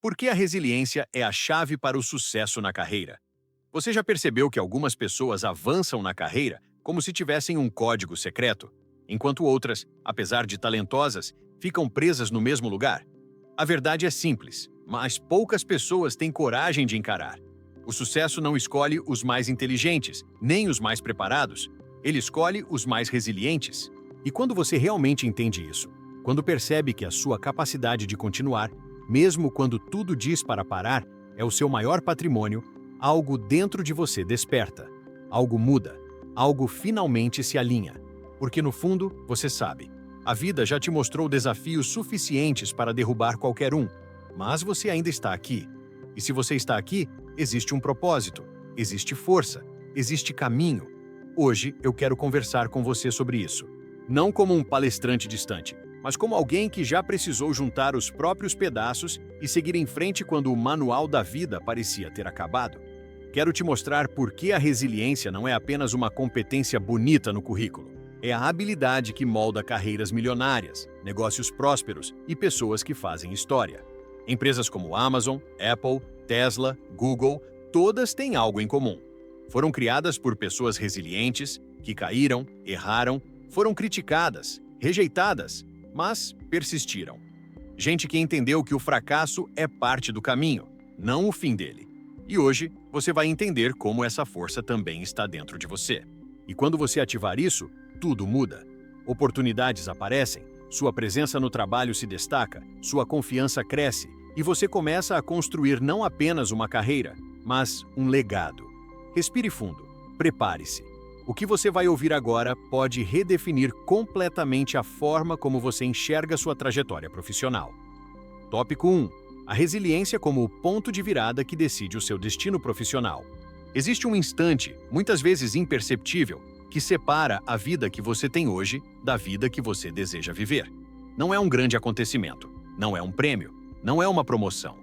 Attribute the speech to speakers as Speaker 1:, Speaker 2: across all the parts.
Speaker 1: Por que a resiliência é a chave para o sucesso na carreira? Você já percebeu que algumas pessoas avançam na carreira como se tivessem um código secreto, enquanto outras, apesar de talentosas, ficam presas no mesmo lugar? A verdade é simples, mas poucas pessoas têm coragem de encarar. O sucesso não escolhe os mais inteligentes, nem os mais preparados. Ele escolhe os mais resilientes. E quando você realmente entende isso, quando percebe que a sua capacidade de continuar, mesmo quando tudo diz para parar, é o seu maior patrimônio, algo dentro de você desperta, algo muda, algo finalmente se alinha. Porque no fundo, você sabe, a vida já te mostrou desafios suficientes para derrubar qualquer um, mas você ainda está aqui. E se você está aqui, existe um propósito, existe força, existe caminho. Hoje eu quero conversar com você sobre isso. Não como um palestrante distante, mas como alguém que já precisou juntar os próprios pedaços e seguir em frente quando o manual da vida parecia ter acabado. Quero te mostrar por que a resiliência não é apenas uma competência bonita no currículo. É a habilidade que molda carreiras milionárias, negócios prósperos e pessoas que fazem história. Empresas como Amazon, Apple, Tesla, Google, todas têm algo em comum. Foram criadas por pessoas resilientes, que caíram, erraram, foram criticadas, rejeitadas, mas persistiram. Gente que entendeu que o fracasso é parte do caminho, não o fim dele. E hoje, você vai entender como essa força também está dentro de você. E quando você ativar isso, tudo muda. Oportunidades aparecem, sua presença no trabalho se destaca, sua confiança cresce e você começa a construir não apenas uma carreira, mas um legado. Respire fundo, prepare-se. O que você vai ouvir agora pode redefinir completamente a forma como você enxerga sua trajetória profissional. Tópico 1. A resiliência como o ponto de virada que decide o seu destino profissional. Existe um instante, muitas vezes imperceptível, que separa a vida que você tem hoje da vida que você deseja viver. Não é um grande acontecimento, não é um prêmio, não é uma promoção.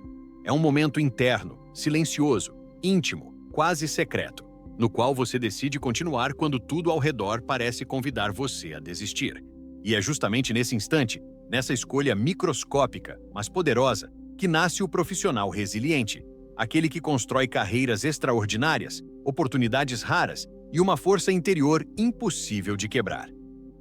Speaker 1: É um momento interno, silencioso, íntimo, quase secreto, no qual você decide continuar quando tudo ao redor parece convidar você a desistir. E é justamente nesse instante, nessa escolha microscópica, mas poderosa, que nasce o profissional resiliente, aquele que constrói carreiras extraordinárias, oportunidades raras e uma força interior impossível de quebrar.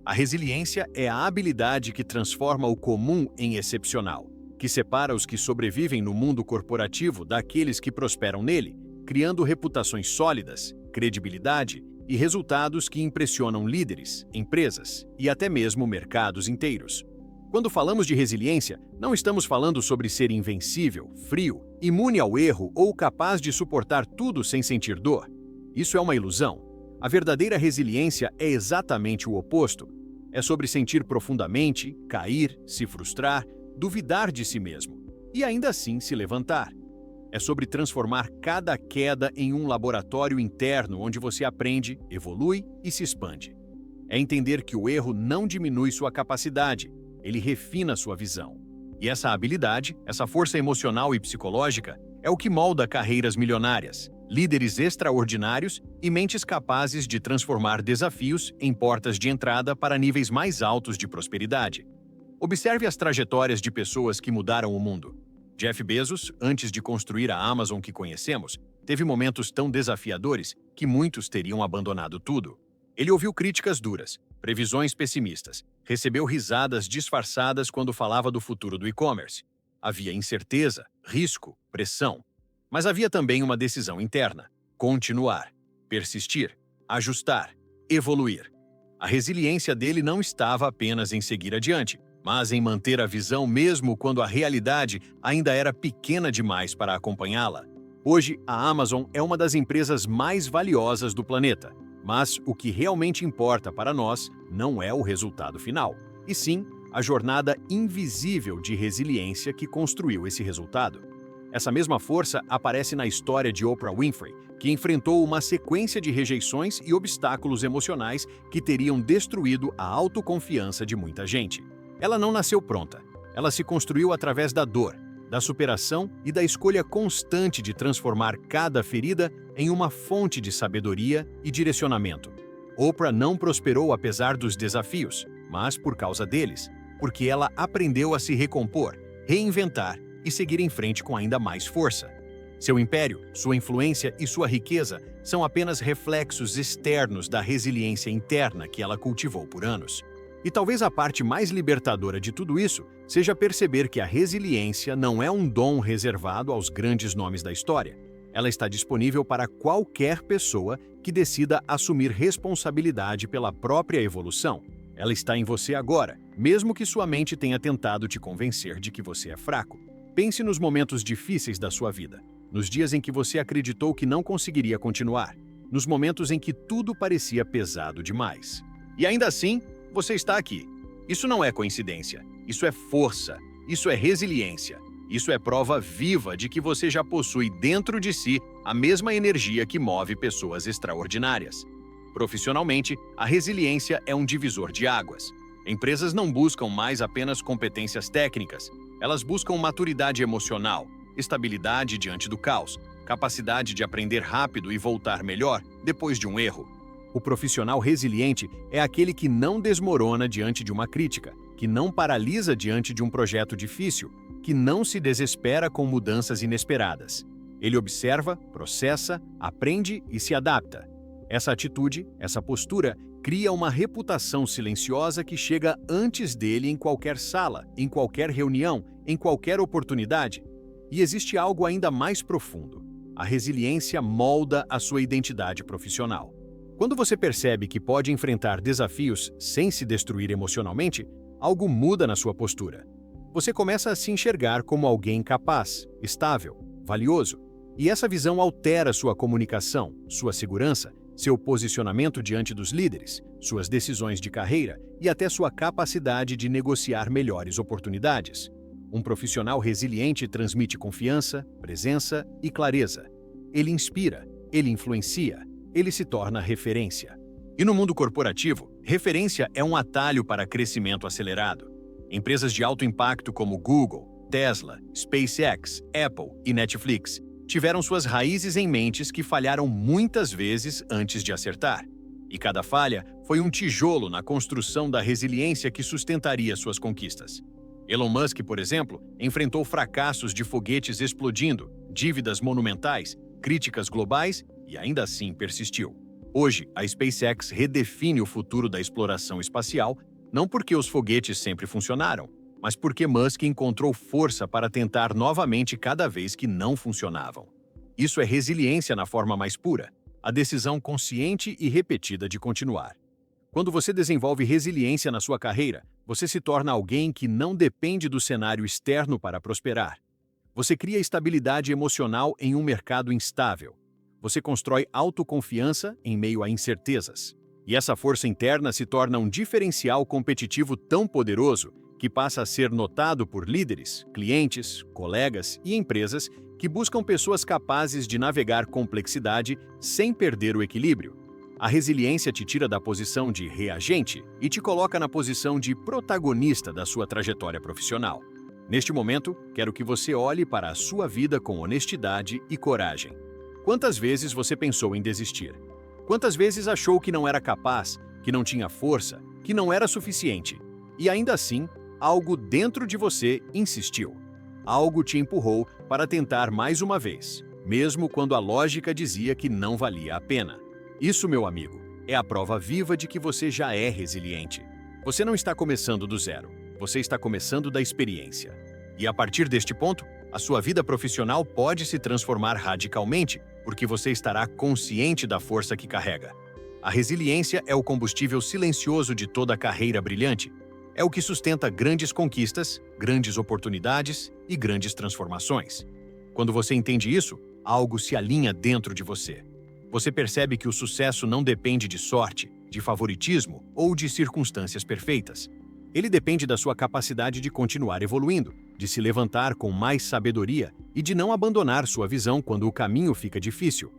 Speaker 1: A resiliência é a habilidade que transforma o comum em excepcional, que separa os que sobrevivem no mundo corporativo daqueles que prosperam nele, criando reputações sólidas, credibilidade e resultados que impressionam líderes, empresas e até mesmo mercados inteiros. Quando falamos de resiliência, não estamos falando sobre ser invencível, frio, imune ao erro ou capaz de suportar tudo sem sentir dor. Isso é uma ilusão. A verdadeira resiliência é exatamente o oposto. É sobre sentir profundamente, cair, se frustrar, duvidar de si mesmo e ainda assim se levantar. É sobre transformar cada queda em um laboratório interno onde você aprende, evolui e se expande. É entender que o erro não diminui sua capacidade, ele refina sua visão. E essa habilidade, essa força emocional e psicológica, é o que molda carreiras milionárias, líderes extraordinários e mentes capazes de transformar desafios em portas de entrada para níveis mais altos de prosperidade. Observe as trajetórias de pessoas que mudaram o mundo. Jeff Bezos, antes de construir a Amazon que conhecemos, teve momentos tão desafiadores que muitos teriam abandonado tudo. Ele ouviu críticas duras, previsões pessimistas, recebeu risadas disfarçadas quando falava do futuro do e-commerce. Havia incerteza, risco, pressão. Mas havia também uma decisão interna: continuar, persistir, ajustar, evoluir. A resiliência dele não estava apenas em seguir adiante, mas em manter a visão mesmo quando a realidade ainda era pequena demais para acompanhá-la. Hoje, a Amazon é uma das empresas mais valiosas do planeta, mas o que realmente importa para nós não é o resultado final, e sim a jornada invisível de resiliência que construiu esse resultado. Essa mesma força aparece na história de Oprah Winfrey, que enfrentou uma sequência de rejeições e obstáculos emocionais que teriam destruído a autoconfiança de muita gente. Ela não nasceu pronta. Ela se construiu através da dor, da superação e da escolha constante de transformar cada ferida em uma fonte de sabedoria e direcionamento. Oprah não prosperou apesar dos desafios, mas por causa deles, porque ela aprendeu a se recompor, reinventar e seguir em frente com ainda mais força. Seu império, sua influência e sua riqueza são apenas reflexos externos da resiliência interna que ela cultivou por anos. E talvez a parte mais libertadora de tudo isso seja perceber que a resiliência não é um dom reservado aos grandes nomes da história. Ela está disponível para qualquer pessoa que decida assumir responsabilidade pela própria evolução. Ela está em você agora, mesmo que sua mente tenha tentado te convencer de que você é fraco. Pense nos momentos difíceis da sua vida, nos dias em que você acreditou que não conseguiria continuar, nos momentos em que tudo parecia pesado demais. E ainda assim, você está aqui. Isso não é coincidência, isso é força, isso é resiliência. Isso é prova viva de que você já possui dentro de si a mesma energia que move pessoas extraordinárias. Profissionalmente, a resiliência é um divisor de águas. Empresas não buscam mais apenas competências técnicas, elas buscam maturidade emocional, estabilidade diante do caos, capacidade de aprender rápido e voltar melhor depois de um erro. O profissional resiliente é aquele que não desmorona diante de uma crítica, que não paralisa diante de um projeto difícil, que não se desespera com mudanças inesperadas. Ele observa, processa, aprende e se adapta. Essa atitude, essa postura, cria uma reputação silenciosa que chega antes dele em qualquer sala, em qualquer reunião, em qualquer oportunidade. E existe algo ainda mais profundo. A resiliência molda a sua identidade profissional. Quando você percebe que pode enfrentar desafios sem se destruir emocionalmente, algo muda na sua postura. Você começa a se enxergar como alguém capaz, estável, valioso. E essa visão altera sua comunicação, sua segurança, seu posicionamento diante dos líderes, suas decisões de carreira e até sua capacidade de negociar melhores oportunidades. Um profissional resiliente transmite confiança, presença e clareza. Ele inspira, ele influencia, ele se torna referência. E no mundo corporativo, referência é um atalho para crescimento acelerado. Empresas de alto impacto como Google, Tesla, SpaceX, Apple e Netflix tiveram suas raízes em mentes que falharam muitas vezes antes de acertar. E cada falha foi um tijolo na construção da resiliência que sustentaria suas conquistas. Elon Musk, por exemplo, enfrentou fracassos de foguetes explodindo, dívidas monumentais, críticas globais e ainda assim persistiu. Hoje, a SpaceX redefine o futuro da exploração espacial, não porque os foguetes sempre funcionaram, mas porque Musk encontrou força para tentar novamente cada vez que não funcionavam. Isso é resiliência na forma mais pura, a decisão consciente e repetida de continuar. Quando você desenvolve resiliência na sua carreira, você se torna alguém que não depende do cenário externo para prosperar. Você cria estabilidade emocional em um mercado instável. Você constrói autoconfiança em meio a incertezas. E essa força interna se torna um diferencial competitivo tão poderoso que passa a ser notado por líderes, clientes, colegas e empresas que buscam pessoas capazes de navegar complexidade sem perder o equilíbrio. A resiliência te tira da posição de reagente e te coloca na posição de protagonista da sua trajetória profissional. Neste momento, quero que você olhe para a sua vida com honestidade e coragem. Quantas vezes você pensou em desistir? Quantas vezes achou que não era capaz, que não tinha força, que não era suficiente? E ainda assim, algo dentro de você insistiu. Algo te empurrou para tentar mais uma vez, mesmo quando a lógica dizia que não valia a pena. Isso, meu amigo, é a prova viva de que você já é resiliente. Você não está começando do zero, você está começando da experiência. E a partir deste ponto, a sua vida profissional pode se transformar radicalmente, porque você estará consciente da força que carrega. A resiliência é o combustível silencioso de toda a carreira brilhante. É o que sustenta grandes conquistas, grandes oportunidades e grandes transformações. Quando você entende isso, algo se alinha dentro de você. Você percebe que o sucesso não depende de sorte, de favoritismo ou de circunstâncias perfeitas. Ele depende da sua capacidade de continuar evoluindo, de se levantar com mais sabedoria e de não abandonar sua visão quando o caminho fica difícil.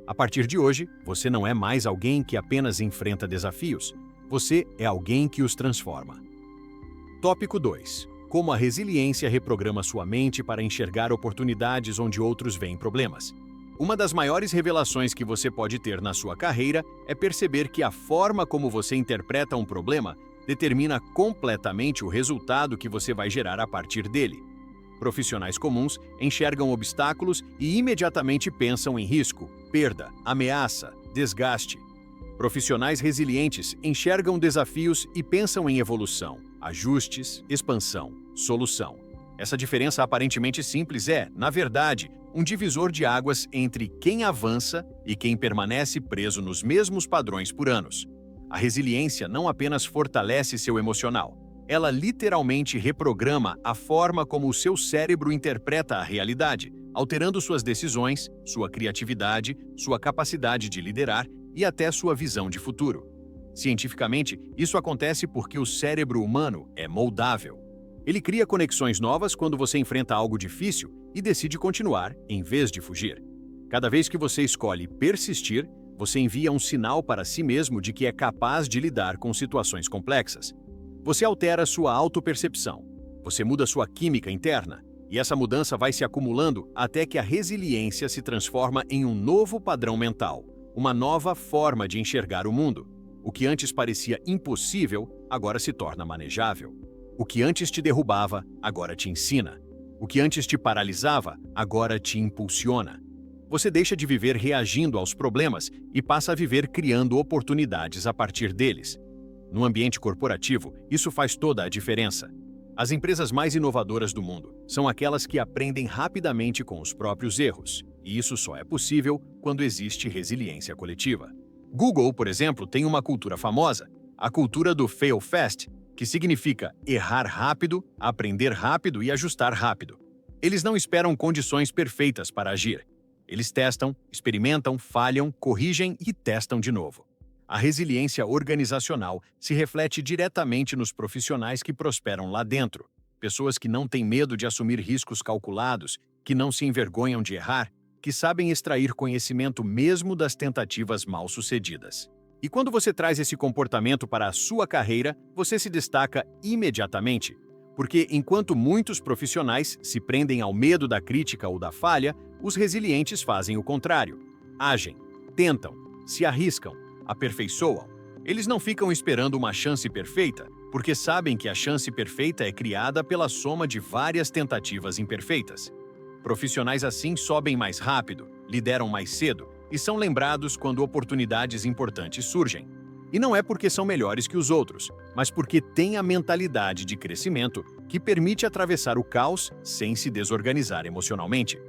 Speaker 1: A partir de hoje, você não é mais alguém que apenas enfrenta desafios. Você é alguém que os transforma. Tópico 2. Como a resiliência reprograma sua mente para enxergar oportunidades onde outros veem problemas. Uma das maiores revelações que você pode ter na sua carreira é perceber que a forma como você interpreta um problema determina completamente o resultado que você vai gerar a partir dele. Profissionais comuns enxergam obstáculos e imediatamente pensam em risco, perda, ameaça, desgaste. Profissionais resilientes enxergam desafios e pensam em evolução, ajustes, expansão, solução. Essa diferença aparentemente simples é, na verdade, um divisor de águas entre quem avança e quem permanece preso nos mesmos padrões por anos. A resiliência não apenas fortalece seu emocional, ela literalmente reprograma a forma como o seu cérebro interpreta a realidade, alterando suas decisões, sua criatividade, sua capacidade de liderar e até sua visão de futuro. Cientificamente, isso acontece porque o cérebro humano é moldável. Ele cria conexões novas quando você enfrenta algo difícil e decide continuar, em vez de fugir. Cada vez que você escolhe persistir, você envia um sinal para si mesmo de que é capaz de lidar com situações complexas. Você altera sua autopercepção, você muda sua química interna, e essa mudança vai se acumulando até que a resiliência se transforma em um novo padrão mental, uma nova forma de enxergar o mundo. O que antes parecia impossível, agora se torna manejável. O que antes te derrubava, agora te ensina. O que antes te paralisava, agora te impulsiona. Você deixa de viver reagindo aos problemas e passa a viver criando oportunidades a partir deles. No ambiente corporativo, isso faz toda a diferença. As empresas mais inovadoras do mundo são aquelas que aprendem rapidamente com os próprios erros, e isso só é possível quando existe resiliência coletiva. Google, por exemplo, tem uma cultura famosa, a cultura do fail fast, que significa errar rápido, aprender rápido e ajustar rápido. Eles não esperam condições perfeitas para agir. Eles testam, experimentam, falham, corrigem e testam de novo. A resiliência organizacional se reflete diretamente nos profissionais que prosperam lá dentro. Pessoas que não têm medo de assumir riscos calculados, que não se envergonham de errar, que sabem extrair conhecimento mesmo das tentativas mal-sucedidas. E quando você traz esse comportamento para a sua carreira, você se destaca imediatamente. Porque enquanto muitos profissionais se prendem ao medo da crítica ou da falha, os resilientes fazem o contrário. Agem, tentam, se arriscam, aperfeiçoam. Eles não ficam esperando uma chance perfeita, porque sabem que a chance perfeita é criada pela soma de várias tentativas imperfeitas. Profissionais assim sobem mais rápido, lideram mais cedo e são lembrados quando oportunidades importantes surgem. E não é porque são melhores que os outros, mas porque têm a mentalidade de crescimento que permite atravessar o caos sem se desorganizar emocionalmente.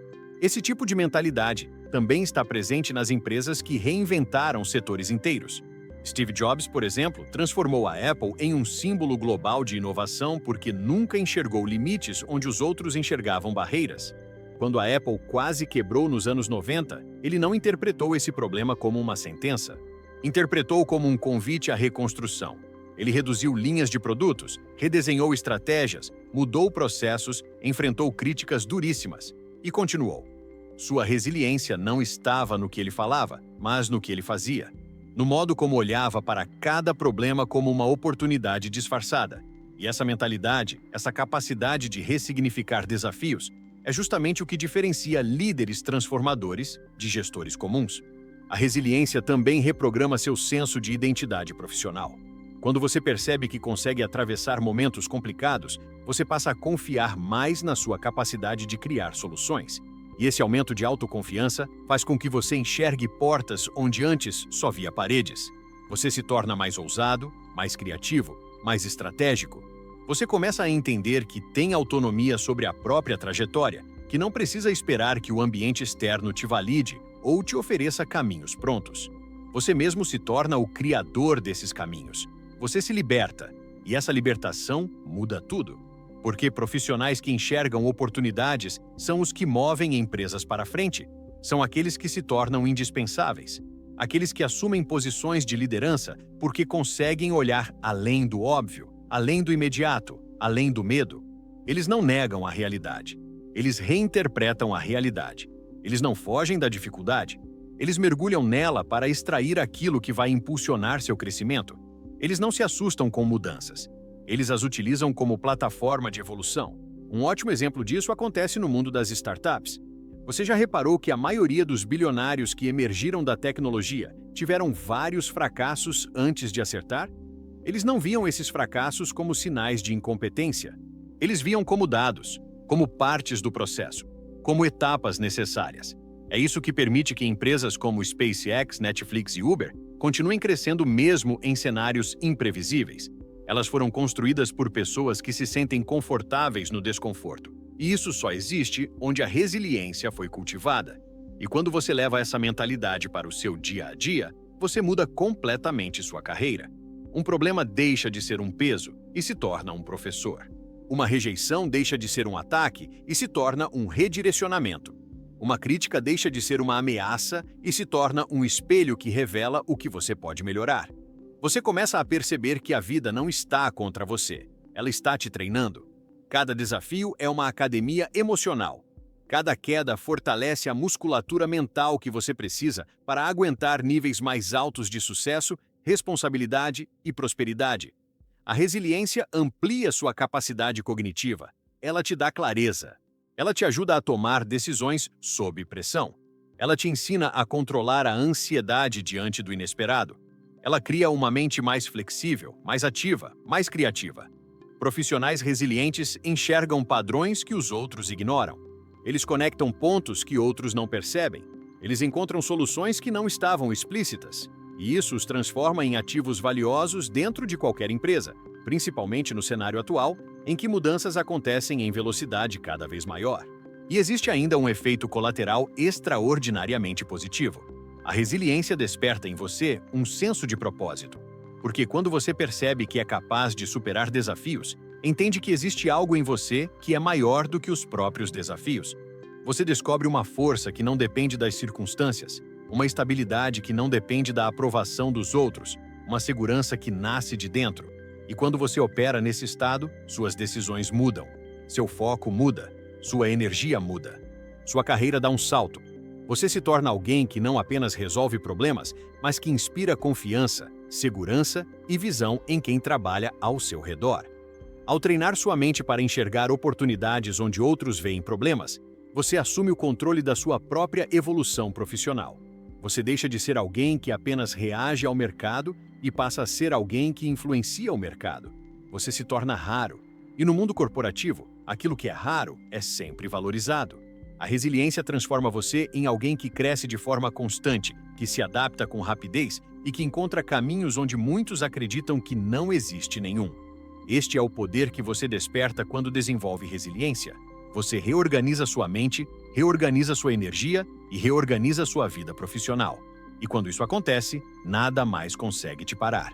Speaker 1: Esse tipo de mentalidade também está presente nas empresas que reinventaram setores inteiros. Steve Jobs, por exemplo, transformou a Apple em um símbolo global de inovação porque nunca enxergou limites onde os outros enxergavam barreiras. Quando a Apple quase quebrou nos anos 90, ele não interpretou esse problema como uma sentença. Interpretou como um convite à reconstrução. Ele reduziu linhas de produtos, redesenhou estratégias, mudou processos, enfrentou críticas duríssimas e continuou. Sua resiliência não estava no que ele falava, mas no que ele fazia. No modo como olhava para cada problema como uma oportunidade disfarçada. E essa mentalidade, essa capacidade de ressignificar desafios, é justamente o que diferencia líderes transformadores de gestores comuns. A resiliência também reprograma seu senso de identidade profissional. Quando você percebe que consegue atravessar momentos complicados, você passa a confiar mais na sua capacidade de criar soluções. E esse aumento de autoconfiança faz com que você enxergue portas onde antes só via paredes. Você se torna mais ousado, mais criativo, mais estratégico. Você começa a entender que tem autonomia sobre a própria trajetória, que não precisa esperar que o ambiente externo te valide ou te ofereça caminhos prontos. Você mesmo se torna o criador desses caminhos. Você se liberta, e essa libertação muda tudo. Porque profissionais que enxergam oportunidades são os que movem empresas para frente. São aqueles que se tornam indispensáveis. Aqueles que assumem posições de liderança porque conseguem olhar além do óbvio, além do imediato, além do medo. Eles não negam a realidade. Eles reinterpretam a realidade. Eles não fogem da dificuldade. Eles mergulham nela para extrair aquilo que vai impulsionar seu crescimento. Eles não se assustam com mudanças. Eles as utilizam como plataforma de evolução. Um ótimo exemplo disso acontece no mundo das startups. Você já reparou que a maioria dos bilionários que emergiram da tecnologia tiveram vários fracassos antes de acertar? Eles não viam esses fracassos como sinais de incompetência. Eles viam como dados, como partes do processo, como etapas necessárias. É isso que permite que empresas como SpaceX, Netflix e Uber continuem crescendo mesmo em cenários imprevisíveis. Elas foram construídas por pessoas que se sentem confortáveis no desconforto. E isso só existe onde a resiliência foi cultivada. E quando você leva essa mentalidade para o seu dia a dia, você muda completamente sua carreira. Um problema deixa de ser um peso e se torna um professor. Uma rejeição deixa de ser um ataque e se torna um redirecionamento. Uma crítica deixa de ser uma ameaça e se torna um espelho que revela o que você pode melhorar. Você começa a perceber que a vida não está contra você, ela está te treinando. Cada desafio é uma academia emocional. Cada queda fortalece a musculatura mental que você precisa para aguentar níveis mais altos de sucesso, responsabilidade e prosperidade. A resiliência amplia sua capacidade cognitiva. Ela te dá clareza. Ela te ajuda a tomar decisões sob pressão. Ela te ensina a controlar a ansiedade diante do inesperado. Ela cria uma mente mais flexível, mais ativa, mais criativa. Profissionais resilientes enxergam padrões que os outros ignoram. Eles conectam pontos que outros não percebem. Eles encontram soluções que não estavam explícitas. E isso os transforma em ativos valiosos dentro de qualquer empresa, principalmente no cenário atual, em que mudanças acontecem em velocidade cada vez maior. E existe ainda um efeito colateral extraordinariamente positivo. A resiliência desperta em você um senso de propósito. Porque quando você percebe que é capaz de superar desafios, entende que existe algo em você que é maior do que os próprios desafios. Você descobre uma força que não depende das circunstâncias, uma estabilidade que não depende da aprovação dos outros, uma segurança que nasce de dentro. E quando você opera nesse estado, suas decisões mudam, seu foco muda, sua energia muda, sua carreira dá um salto. Você se torna alguém que não apenas resolve problemas, mas que inspira confiança, segurança e visão em quem trabalha ao seu redor. Ao treinar sua mente para enxergar oportunidades onde outros veem problemas, você assume o controle da sua própria evolução profissional. Você deixa de ser alguém que apenas reage ao mercado e passa a ser alguém que influencia o mercado. Você se torna raro. E no mundo corporativo, aquilo que é raro é sempre valorizado. A resiliência transforma você em alguém que cresce de forma constante, que se adapta com rapidez e que encontra caminhos onde muitos acreditam que não existe nenhum. Este é o poder que você desperta quando desenvolve resiliência. Você reorganiza sua mente, reorganiza sua energia e reorganiza sua vida profissional. E quando isso acontece, nada mais consegue te parar.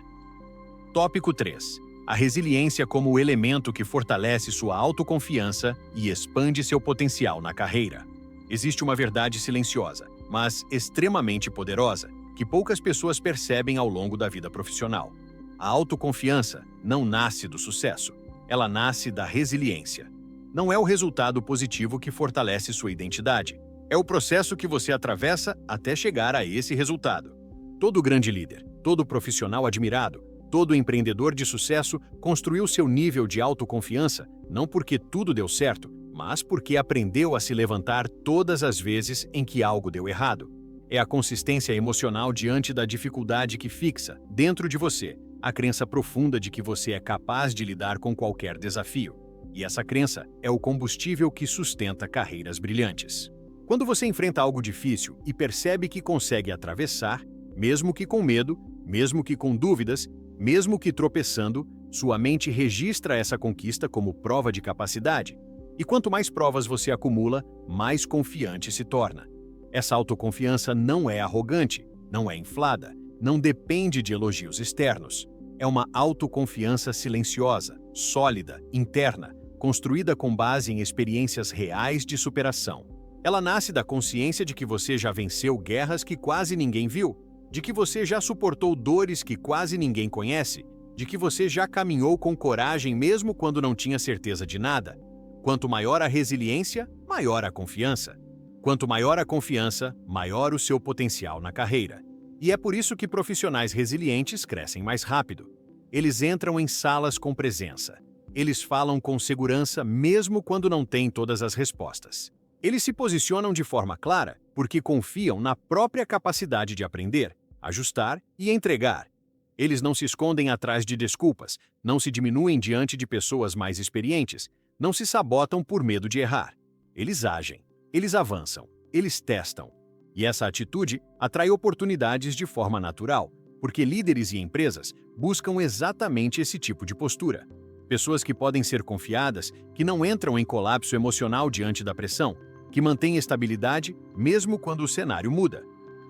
Speaker 1: Tópico 3. A resiliência como o elemento que fortalece sua autoconfiança e expande seu potencial na carreira. Existe uma verdade silenciosa, mas extremamente poderosa, que poucas pessoas percebem ao longo da vida profissional. A autoconfiança não nasce do sucesso, ela nasce da resiliência. Não é o resultado positivo que fortalece sua identidade, é o processo que você atravessa até chegar a esse resultado. Todo grande líder, todo profissional admirado, todo empreendedor de sucesso construiu seu nível de autoconfiança não porque tudo deu certo, mas porque aprendeu a se levantar todas as vezes em que algo deu errado. É a consistência emocional diante da dificuldade que fixa, dentro de você, a crença profunda de que você é capaz de lidar com qualquer desafio. E essa crença é o combustível que sustenta carreiras brilhantes. Quando você enfrenta algo difícil e percebe que consegue atravessar, mesmo que com medo, mesmo que com dúvidas, mesmo que tropeçando, sua mente registra essa conquista como prova de capacidade. E quanto mais provas você acumula, mais confiante se torna. Essa autoconfiança não é arrogante, não é inflada, não depende de elogios externos. É uma autoconfiança silenciosa, sólida, interna, construída com base em experiências reais de superação. Ela nasce da consciência de que você já venceu guerras que quase ninguém viu, de que você já suportou dores que quase ninguém conhece, de que você já caminhou com coragem mesmo quando não tinha certeza de nada. Quanto maior a resiliência, maior a confiança. Quanto maior a confiança, maior o seu potencial na carreira. E é por isso que profissionais resilientes crescem mais rápido. Eles entram em salas com presença. Eles falam com segurança mesmo quando não têm todas as respostas. Eles se posicionam de forma clara porque confiam na própria capacidade de aprender, ajustar e entregar. Eles não se escondem atrás de desculpas, não se diminuem diante de pessoas mais experientes, não se sabotam por medo de errar. Eles agem, eles avançam, eles testam. E essa atitude atrai oportunidades de forma natural, porque líderes e empresas buscam exatamente esse tipo de postura. Pessoas que podem ser confiadas, que não entram em colapso emocional diante da pressão, que mantêm estabilidade mesmo quando o cenário muda.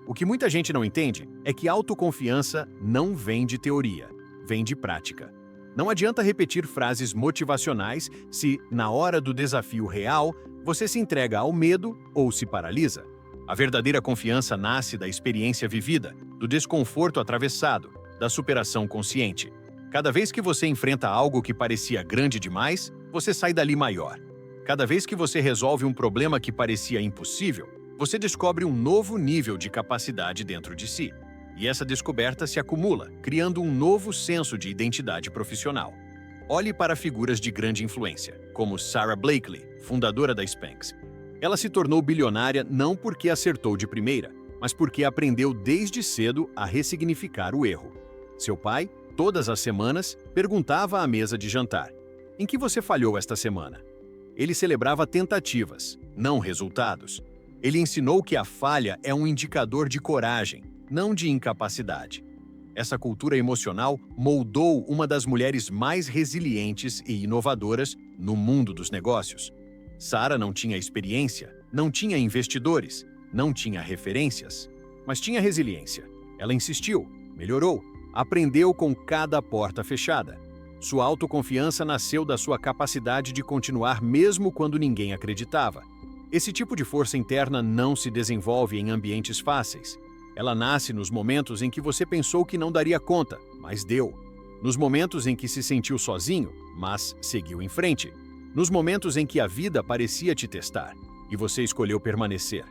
Speaker 1: O que muita gente não entende é que autoconfiança não vem de teoria, vem de prática. Não adianta repetir frases motivacionais se, na hora do desafio real, você se entrega ao medo ou se paralisa. A verdadeira confiança nasce da experiência vivida, do desconforto atravessado, da superação consciente. Cada vez que você enfrenta algo que parecia grande demais, você sai dali maior. Cada vez que você resolve um problema que parecia impossível, você descobre um novo nível de capacidade dentro de si. E essa descoberta se acumula, criando um novo senso de identidade profissional. Olhe para figuras de grande influência, como Sara Blakely, fundadora da Spanx. Ela se tornou bilionária não porque acertou de primeira, mas porque aprendeu desde cedo a ressignificar o erro. Seu pai, todas as semanas, perguntava à mesa de jantar: "Em que você falhou esta semana?" Ele celebrava tentativas, não resultados. Ele ensinou que a falha é um indicador de coragem, não de incapacidade. Essa cultura emocional moldou uma das mulheres mais resilientes e inovadoras no mundo dos negócios. Sara não tinha experiência, não tinha investidores, não tinha referências, mas tinha resiliência. Ela insistiu, melhorou, aprendeu com cada porta fechada. Sua autoconfiança nasceu da sua capacidade de continuar mesmo quando ninguém acreditava. Esse tipo de força interna não se desenvolve em ambientes fáceis. Ela nasce nos momentos em que você pensou que não daria conta, mas deu. Nos momentos em que se sentiu sozinho, mas seguiu em frente. Nos momentos em que a vida parecia te testar, e você escolheu permanecer.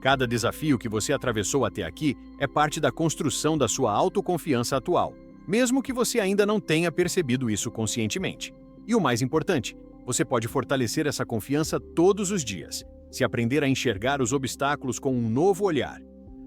Speaker 1: Cada desafio que você atravessou até aqui é parte da construção da sua autoconfiança atual, mesmo que você ainda não tenha percebido isso conscientemente. E o mais importante, você pode fortalecer essa confiança todos os dias, se aprender a enxergar os obstáculos com um novo olhar.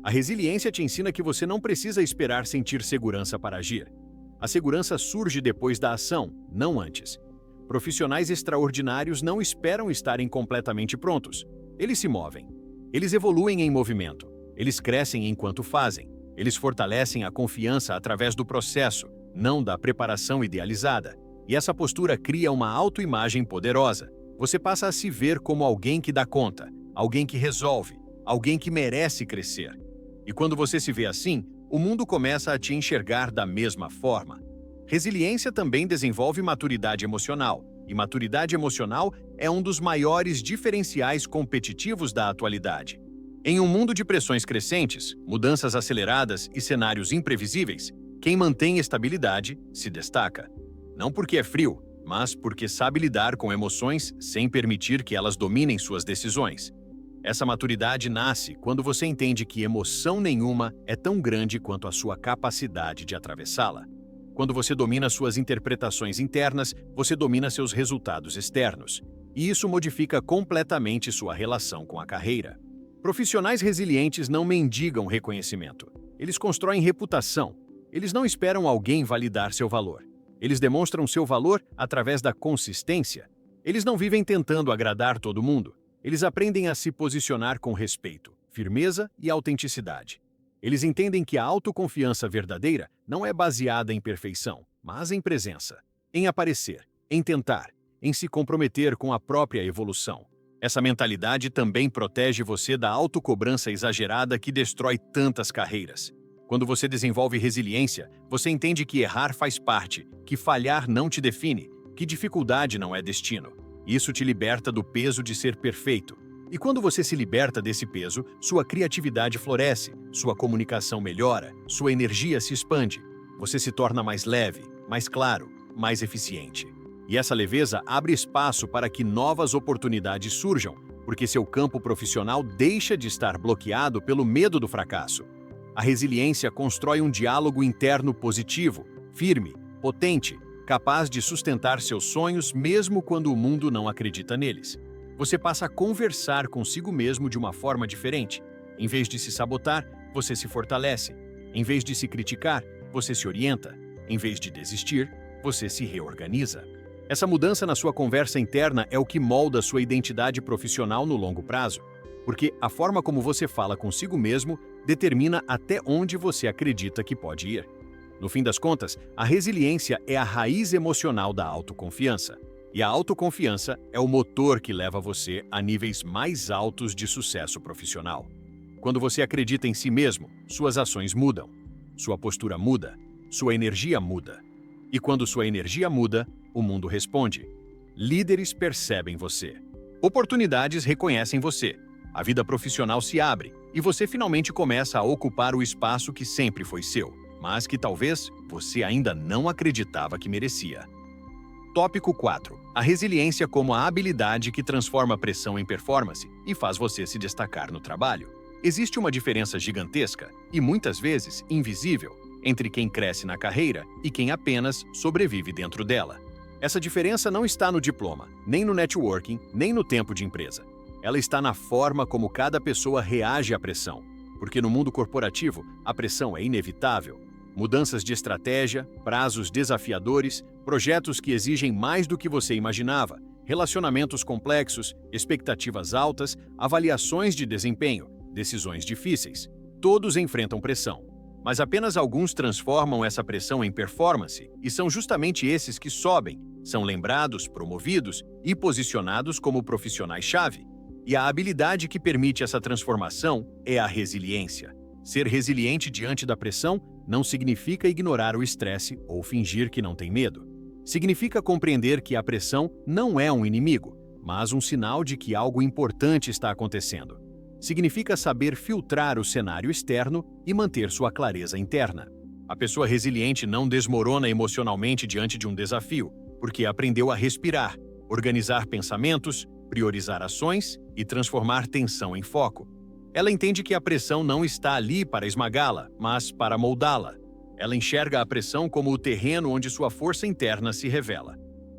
Speaker 1: A resiliência te ensina que você não precisa esperar sentir segurança para agir. A segurança surge depois da ação, não antes. Profissionais extraordinários não esperam estarem completamente prontos. Eles se movem. Eles evoluem em movimento. Eles crescem enquanto fazem. Eles fortalecem a confiança através do processo, não da preparação idealizada. E essa postura cria uma autoimagem poderosa. Você passa a se ver como alguém que dá conta, alguém que resolve, alguém que merece crescer. E quando você se vê assim, o mundo começa a te enxergar da mesma forma. Resiliência também desenvolve maturidade emocional, e maturidade emocional é um dos maiores diferenciais competitivos da atualidade. Em um mundo de pressões crescentes, mudanças aceleradas e cenários imprevisíveis, quem mantém estabilidade se destaca. Não porque é frio, mas porque sabe lidar com emoções sem permitir que elas dominem suas decisões. Essa maturidade nasce quando você entende que emoção nenhuma é tão grande quanto a sua capacidade de atravessá-la. Quando você domina suas interpretações internas, você domina seus resultados externos. E isso modifica completamente sua relação com a carreira. Profissionais resilientes não mendigam reconhecimento. Eles constroem reputação. Eles não esperam alguém validar seu valor. Eles demonstram seu valor através da consistência. Eles não vivem tentando agradar todo mundo. Eles aprendem a se posicionar com respeito, firmeza e autenticidade. Eles entendem que a autoconfiança verdadeira não é baseada em perfeição, mas em presença, em aparecer, em tentar, em se comprometer com a própria evolução. Essa mentalidade também protege você da autocobrança exagerada que destrói tantas carreiras. Quando você desenvolve resiliência, você entende que errar faz parte, que falhar não te define, que dificuldade não é destino. Isso te liberta do peso de ser perfeito. E quando você se liberta desse peso, sua criatividade floresce, sua comunicação melhora, sua energia se expande. Você se torna mais leve, mais claro, mais eficiente. E essa leveza abre espaço para que novas oportunidades surjam, porque seu campo profissional deixa de estar bloqueado pelo medo do fracasso. A resiliência constrói um diálogo interno positivo, firme, potente, capaz de sustentar seus sonhos mesmo quando o mundo não acredita neles. Você passa a conversar consigo mesmo de uma forma diferente. Em vez de se sabotar, você se fortalece. Em vez de se criticar, você se orienta. Em vez de desistir, você se reorganiza. Essa mudança na sua conversa interna é o que molda sua identidade profissional no longo prazo, porque a forma como você fala consigo mesmo determina até onde você acredita que pode ir. No fim das contas, a resiliência é a raiz emocional da autoconfiança. E a autoconfiança é o motor que leva você a níveis mais altos de sucesso profissional. Quando você acredita em si mesmo, suas ações mudam, sua postura muda, sua energia muda. E quando sua energia muda, o mundo responde. Líderes percebem você. Oportunidades reconhecem você. A vida profissional se abre e você finalmente começa a ocupar o espaço que sempre foi seu, mas que talvez você ainda não acreditava que merecia. Tópico 4. A resiliência como a habilidade que transforma a pressão em performance e faz você se destacar no trabalho. Existe uma diferença gigantesca, e muitas vezes invisível, entre quem cresce na carreira e quem apenas sobrevive dentro dela. Essa diferença não está no diploma, nem no networking, nem no tempo de empresa. Ela está na forma como cada pessoa reage à pressão, porque no mundo corporativo, a pressão é inevitável. Mudanças de estratégia, prazos desafiadores, projetos que exigem mais do que você imaginava, relacionamentos complexos, expectativas altas, avaliações de desempenho, decisões difíceis. Todos enfrentam pressão, mas apenas alguns transformam essa pressão em performance, e são justamente esses que sobem, são lembrados, promovidos e posicionados como profissionais-chave. E a habilidade que permite essa transformação é a resiliência. Ser resiliente diante da pressão não significa ignorar o estresse ou fingir que não tem medo. Significa compreender que a pressão não é um inimigo, mas um sinal de que algo importante está acontecendo. Significa saber filtrar o cenário externo e manter sua clareza interna. A pessoa resiliente não desmorona emocionalmente diante de um desafio, porque aprendeu a respirar, organizar pensamentos, priorizar ações e transformar tensão em foco. Ela entende que a pressão não está ali para esmagá-la, mas para moldá-la. Ela enxerga a pressão como o terreno onde sua força interna se revela.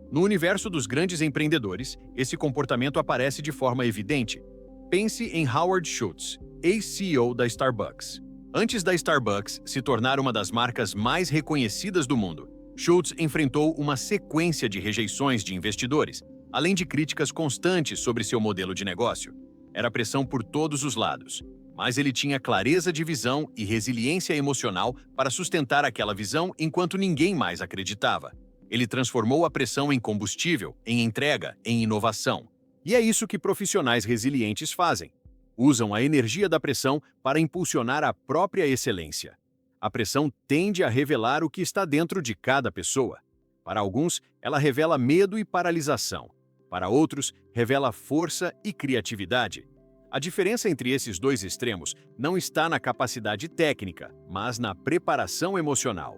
Speaker 1: No universo dos grandes empreendedores, esse comportamento aparece de forma evidente. Pense em Howard Schultz, ex-CEO da Starbucks. Antes da Starbucks se tornar uma das marcas mais reconhecidas do mundo, Schultz enfrentou uma sequência de rejeições de investidores, além de críticas constantes sobre seu modelo de negócio. Era pressão por todos os lados, mas ele tinha clareza de visão e resiliência emocional para sustentar aquela visão enquanto ninguém mais acreditava. Ele transformou a pressão em combustível, em entrega, em inovação. E é isso que profissionais resilientes fazem. Usam a energia da pressão para impulsionar a própria excelência. A pressão tende a revelar o que está dentro de cada pessoa. Para alguns, ela revela medo e paralisação. Para outros, revela força e criatividade. A diferença entre esses dois extremos não está na capacidade técnica, mas na preparação emocional.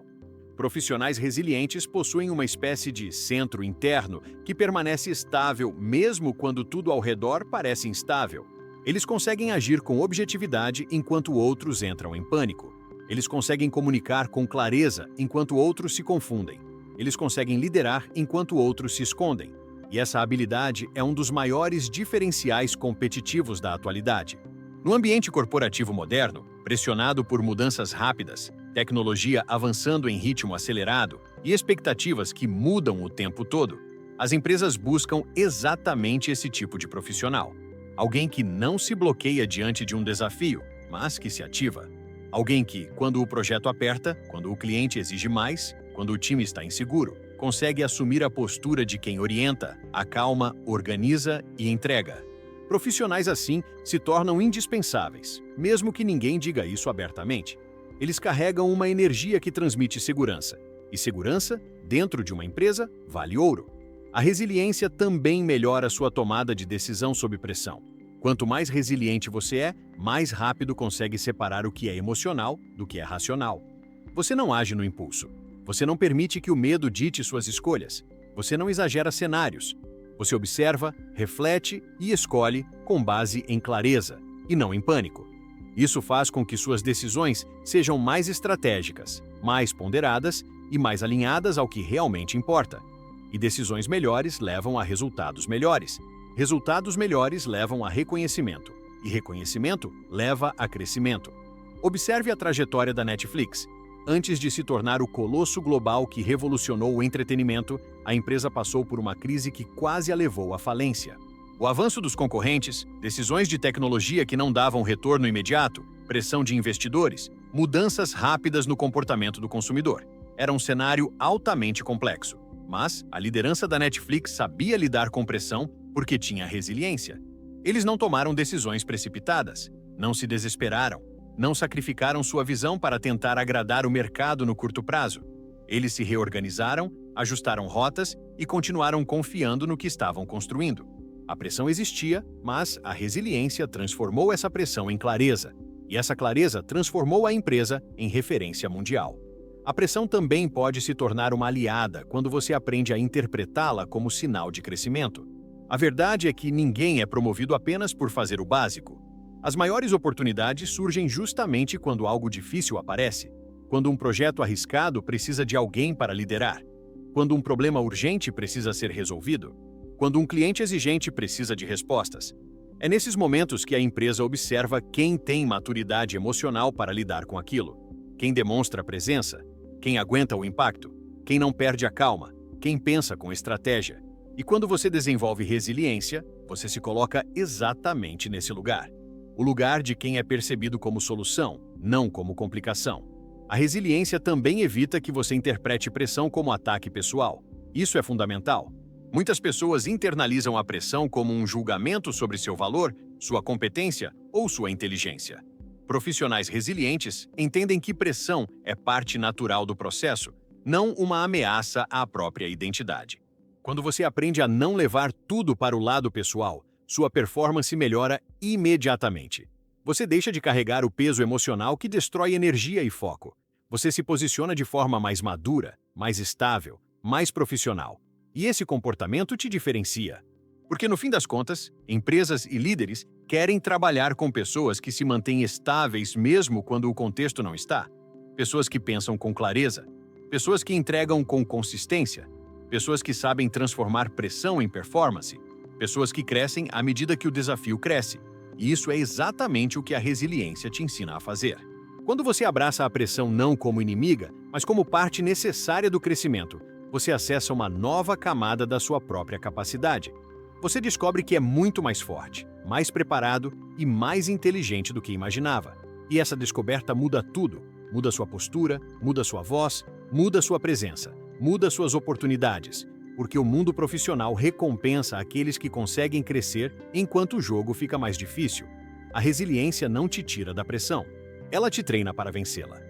Speaker 1: Profissionais resilientes possuem uma espécie de centro interno que permanece estável mesmo quando tudo ao redor parece instável. Eles conseguem agir com objetividade enquanto outros entram em pânico. Eles conseguem comunicar com clareza enquanto outros se confundem. Eles conseguem liderar enquanto outros se escondem. E essa habilidade é um dos maiores diferenciais competitivos da atualidade. No ambiente corporativo moderno, pressionado por mudanças rápidas, tecnologia avançando em ritmo acelerado e expectativas que mudam o tempo todo, as empresas buscam exatamente esse tipo de profissional. Alguém que não se bloqueia diante de um desafio, mas que se ativa. Alguém que, quando o projeto aperta, quando o cliente exige mais, quando o time está inseguro, consegue assumir a postura de quem orienta, acalma, organiza e entrega. Profissionais assim se tornam indispensáveis, mesmo que ninguém diga isso abertamente. Eles carregam uma energia que transmite segurança. E segurança, dentro de uma empresa, vale ouro. A resiliência também melhora sua tomada de decisão sob pressão. Quanto mais resiliente você é, mais rápido consegue separar o que é emocional do que é racional. Você não age no impulso. Você não permite que o medo dite suas escolhas. Você não exagera cenários. Você observa, reflete e escolhe com base em clareza, e não em pânico. Isso faz com que suas decisões sejam mais estratégicas, mais ponderadas e mais alinhadas ao que realmente importa. E decisões melhores levam a resultados melhores. Resultados melhores levam a reconhecimento. E reconhecimento leva a crescimento. Observe a trajetória da Netflix. Antes de se tornar o colosso global que revolucionou o entretenimento, a empresa passou por uma crise que quase a levou à falência. O avanço dos concorrentes, decisões de tecnologia que não davam retorno imediato, pressão de investidores, mudanças rápidas no comportamento do consumidor. Era um cenário altamente complexo. Mas a liderança da Netflix sabia lidar com pressão porque tinha resiliência. Eles não tomaram decisões precipitadas, não se desesperaram, não sacrificaram sua visão para tentar agradar o mercado no curto prazo. Eles se reorganizaram, ajustaram rotas e continuaram confiando no que estavam construindo. A pressão existia, mas a resiliência transformou essa pressão em clareza, e essa clareza transformou a empresa em referência mundial. A pressão também pode se tornar uma aliada quando você aprende a interpretá-la como sinal de crescimento. A verdade é que ninguém é promovido apenas por fazer o básico. As maiores oportunidades surgem justamente quando algo difícil aparece, quando um projeto arriscado precisa de alguém para liderar, quando um problema urgente precisa ser resolvido, quando um cliente exigente precisa de respostas. É nesses momentos que a empresa observa quem tem maturidade emocional para lidar com aquilo, quem demonstra presença, quem aguenta o impacto, quem não perde a calma, quem pensa com estratégia. E quando você desenvolve resiliência, você se coloca exatamente nesse lugar. O lugar de quem é percebido como solução, não como complicação. A resiliência também evita que você interprete pressão como ataque pessoal. Isso é fundamental. Muitas pessoas internalizam a pressão como um julgamento sobre seu valor, sua competência ou sua inteligência. Profissionais resilientes entendem que pressão é parte natural do processo, não uma ameaça à própria identidade. Quando você aprende a não levar tudo para o lado pessoal, sua performance melhora imediatamente. Você deixa de carregar o peso emocional que destrói energia e foco. Você se posiciona de forma mais madura, mais estável, mais profissional. E esse comportamento te diferencia. Porque, no fim das contas, empresas e líderes querem trabalhar com pessoas que se mantêm estáveis mesmo quando o contexto não está. Pessoas que pensam com clareza. Pessoas que entregam com consistência. Pessoas que sabem transformar pressão em performance. Pessoas que crescem à medida que o desafio cresce. E isso é exatamente o que a resiliência te ensina a fazer. Quando você abraça a pressão não como inimiga, mas como parte necessária do crescimento, você acessa uma nova camada da sua própria capacidade. Você descobre que é muito mais forte, mais preparado e mais inteligente do que imaginava. E essa descoberta muda tudo. Muda sua postura, muda sua voz, muda sua presença, muda suas oportunidades. Porque o mundo profissional recompensa aqueles que conseguem crescer enquanto o jogo fica mais difícil. A resiliência não te tira da pressão. Ela te treina para vencê-la.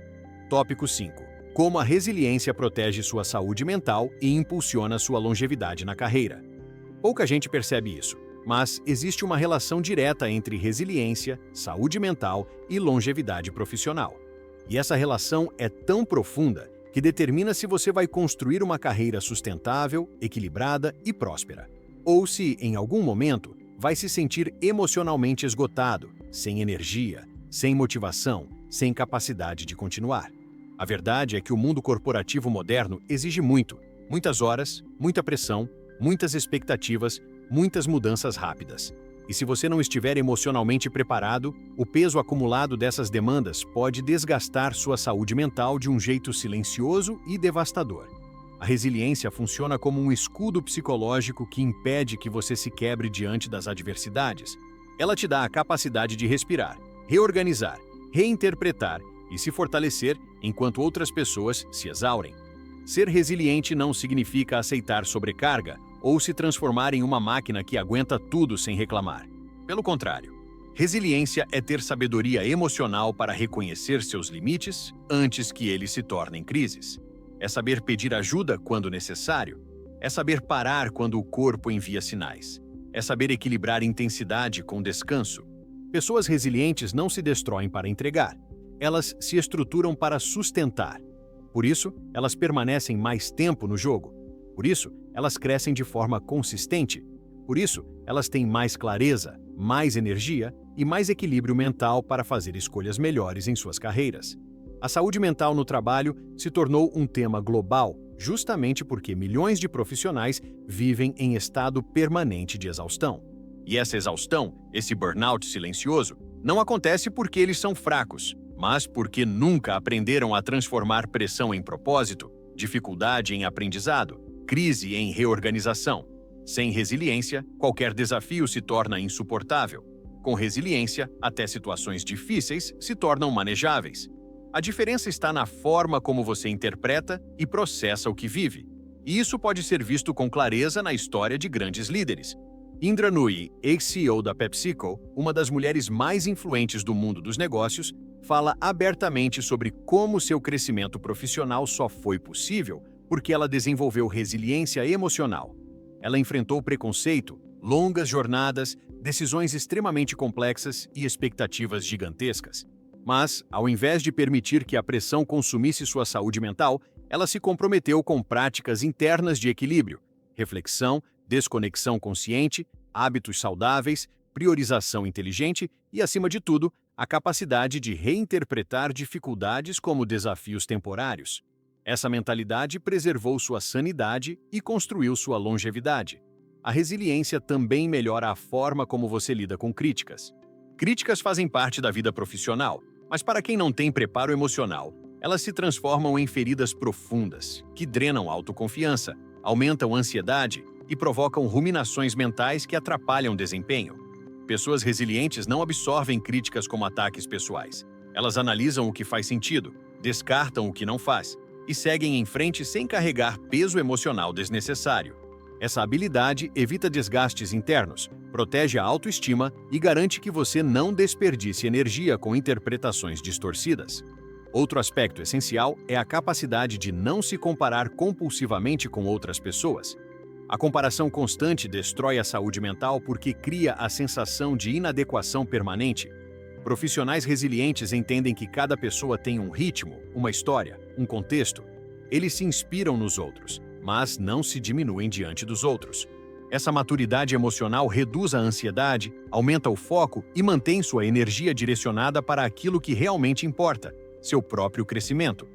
Speaker 1: Tópico 5. Como a resiliência protege sua saúde mental e impulsiona sua longevidade na carreira. Pouca gente percebe isso, mas existe uma relação direta entre resiliência, saúde mental e longevidade profissional. E essa relação é tão profunda que determina se você vai construir uma carreira sustentável, equilibrada e próspera, ou se, em algum momento, vai se sentir emocionalmente esgotado, sem energia, sem motivação, sem capacidade de continuar. A verdade é que o mundo corporativo moderno exige muitas horas, muita pressão, muitas expectativas, muitas mudanças rápidas. E se você não estiver emocionalmente preparado, o peso acumulado dessas demandas pode desgastar sua saúde mental de um jeito silencioso e devastador. A resiliência funciona como um escudo psicológico que impede que você se quebre diante das adversidades. Ela te dá a capacidade de respirar, reorganizar, reinterpretar e se fortalecer enquanto outras pessoas se exaurem. Ser resiliente não significa aceitar sobrecarga ou se transformar em uma máquina que aguenta tudo sem reclamar. Pelo contrário, resiliência é ter sabedoria emocional para reconhecer seus limites antes que eles se tornem crises. É saber pedir ajuda quando necessário. É saber parar quando o corpo envia sinais. É saber equilibrar intensidade com descanso. Pessoas resilientes não se destroem para entregar. Elas se estruturam para sustentar. Por isso, elas permanecem mais tempo no jogo. Por isso, elas crescem de forma consistente. Por isso, elas têm mais clareza, mais energia e mais equilíbrio mental para fazer escolhas melhores em suas carreiras. A saúde mental no trabalho se tornou um tema global justamente porque milhões de profissionais vivem em estado permanente de exaustão. E essa exaustão, esse burnout silencioso, não acontece porque eles são fracos. mas porque nunca aprenderam a transformar pressão em propósito, dificuldade em aprendizado, crise em reorganização. Sem resiliência, qualquer desafio se torna insuportável. Com resiliência, até situações difíceis se tornam manejáveis. A diferença está na forma como você interpreta e processa o que vive. E isso pode ser visto com clareza na história de grandes líderes. Indra Nooyi, ex-CEO da PepsiCo, uma das mulheres mais influentes do mundo dos negócios, fala abertamente sobre como seu crescimento profissional só foi possível porque ela desenvolveu resiliência emocional. Ela enfrentou preconceito, longas jornadas, decisões extremamente complexas e expectativas gigantescas. Mas, ao invés de permitir que a pressão consumisse sua saúde mental, ela se comprometeu com práticas internas de equilíbrio, reflexão, desconexão consciente, hábitos saudáveis, priorização inteligente e, acima de tudo, a capacidade de reinterpretar dificuldades como desafios temporários. Essa mentalidade preservou sua sanidade e construiu sua longevidade. A resiliência também melhora a forma como você lida com críticas. Críticas fazem parte da vida profissional, mas para quem não tem preparo emocional, elas se transformam em feridas profundas, que drenam a autoconfiança, aumentam a ansiedade e provocam ruminações mentais que atrapalham o desempenho. Pessoas resilientes não absorvem críticas como ataques pessoais. Elas analisam o que faz sentido, descartam o que não faz e seguem em frente sem carregar peso emocional desnecessário. Essa habilidade evita desgastes internos, protege a autoestima e garante que você não desperdice energia com interpretações distorcidas. Outro aspecto essencial é a capacidade de não se comparar compulsivamente com outras pessoas. A comparação constante destrói a saúde mental porque cria a sensação de inadequação permanente. Profissionais resilientes entendem que cada pessoa tem um ritmo, uma história, um contexto. Eles se inspiram nos outros, mas não se diminuem diante dos outros. Essa maturidade emocional reduz a ansiedade, aumenta o foco e mantém sua energia direcionada para aquilo que realmente importa, seu próprio crescimento.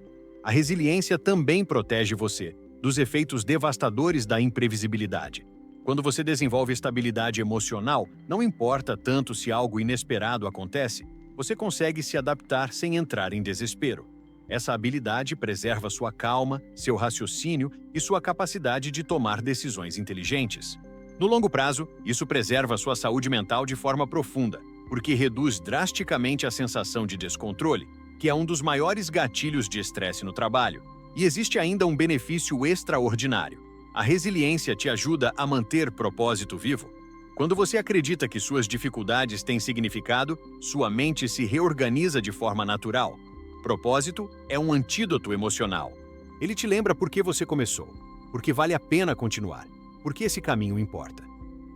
Speaker 1: A resiliência também protege você dos efeitos devastadores da imprevisibilidade. Quando você desenvolve estabilidade emocional, não importa tanto se algo inesperado acontece, você consegue se adaptar sem entrar em desespero. Essa habilidade preserva sua calma, seu raciocínio e sua capacidade de tomar decisões inteligentes. No longo prazo, isso preserva sua saúde mental de forma profunda, porque reduz drasticamente a sensação de descontrole, que é um dos maiores gatilhos de estresse no trabalho. E existe ainda um benefício extraordinário. A resiliência te ajuda a manter propósito vivo. Quando você acredita que suas dificuldades têm significado, sua mente se reorganiza de forma natural. Propósito é um antídoto emocional. Ele te lembra por que você começou, porque vale a pena continuar, porque esse caminho importa.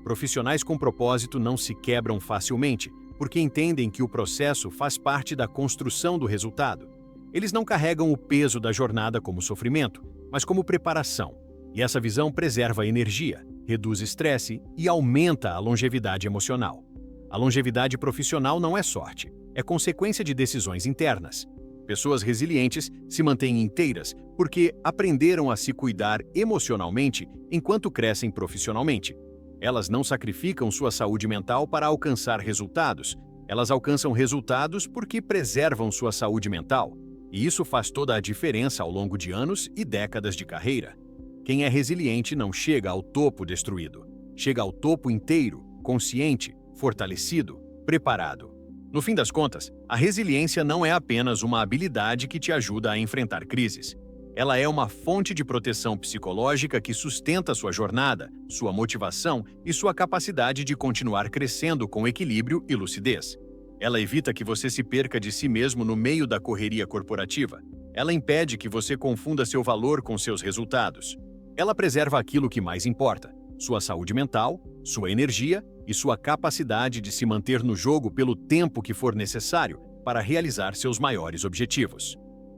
Speaker 1: Profissionais com propósito não se quebram facilmente, porque entendem que o processo faz parte da construção do resultado. Eles não carregam o peso da jornada como sofrimento, mas como preparação. E essa visão preserva a energia, reduz estresse e aumenta a longevidade emocional. A longevidade profissional não é sorte, é consequência de decisões internas. Pessoas resilientes se mantêm inteiras porque aprenderam a se cuidar emocionalmente enquanto crescem profissionalmente. Elas não sacrificam sua saúde mental para alcançar resultados. Elas alcançam resultados porque preservam sua saúde mental. E isso faz toda a diferença ao longo de anos e décadas de carreira. Quem é resiliente não chega ao topo destruído. Chega ao topo inteiro, consciente, fortalecido, preparado. No fim das contas, a resiliência não é apenas uma habilidade que te ajuda a enfrentar crises. Ela é uma fonte de proteção psicológica que sustenta sua jornada, sua motivação e sua capacidade de continuar crescendo com equilíbrio e lucidez. Ela evita que você se perca de si mesmo no meio da correria corporativa. Ela impede que você confunda seu valor com seus resultados. Ela preserva aquilo que mais importa: sua saúde mental, sua energia e sua capacidade de se manter no jogo pelo tempo que for necessário para realizar seus maiores objetivos.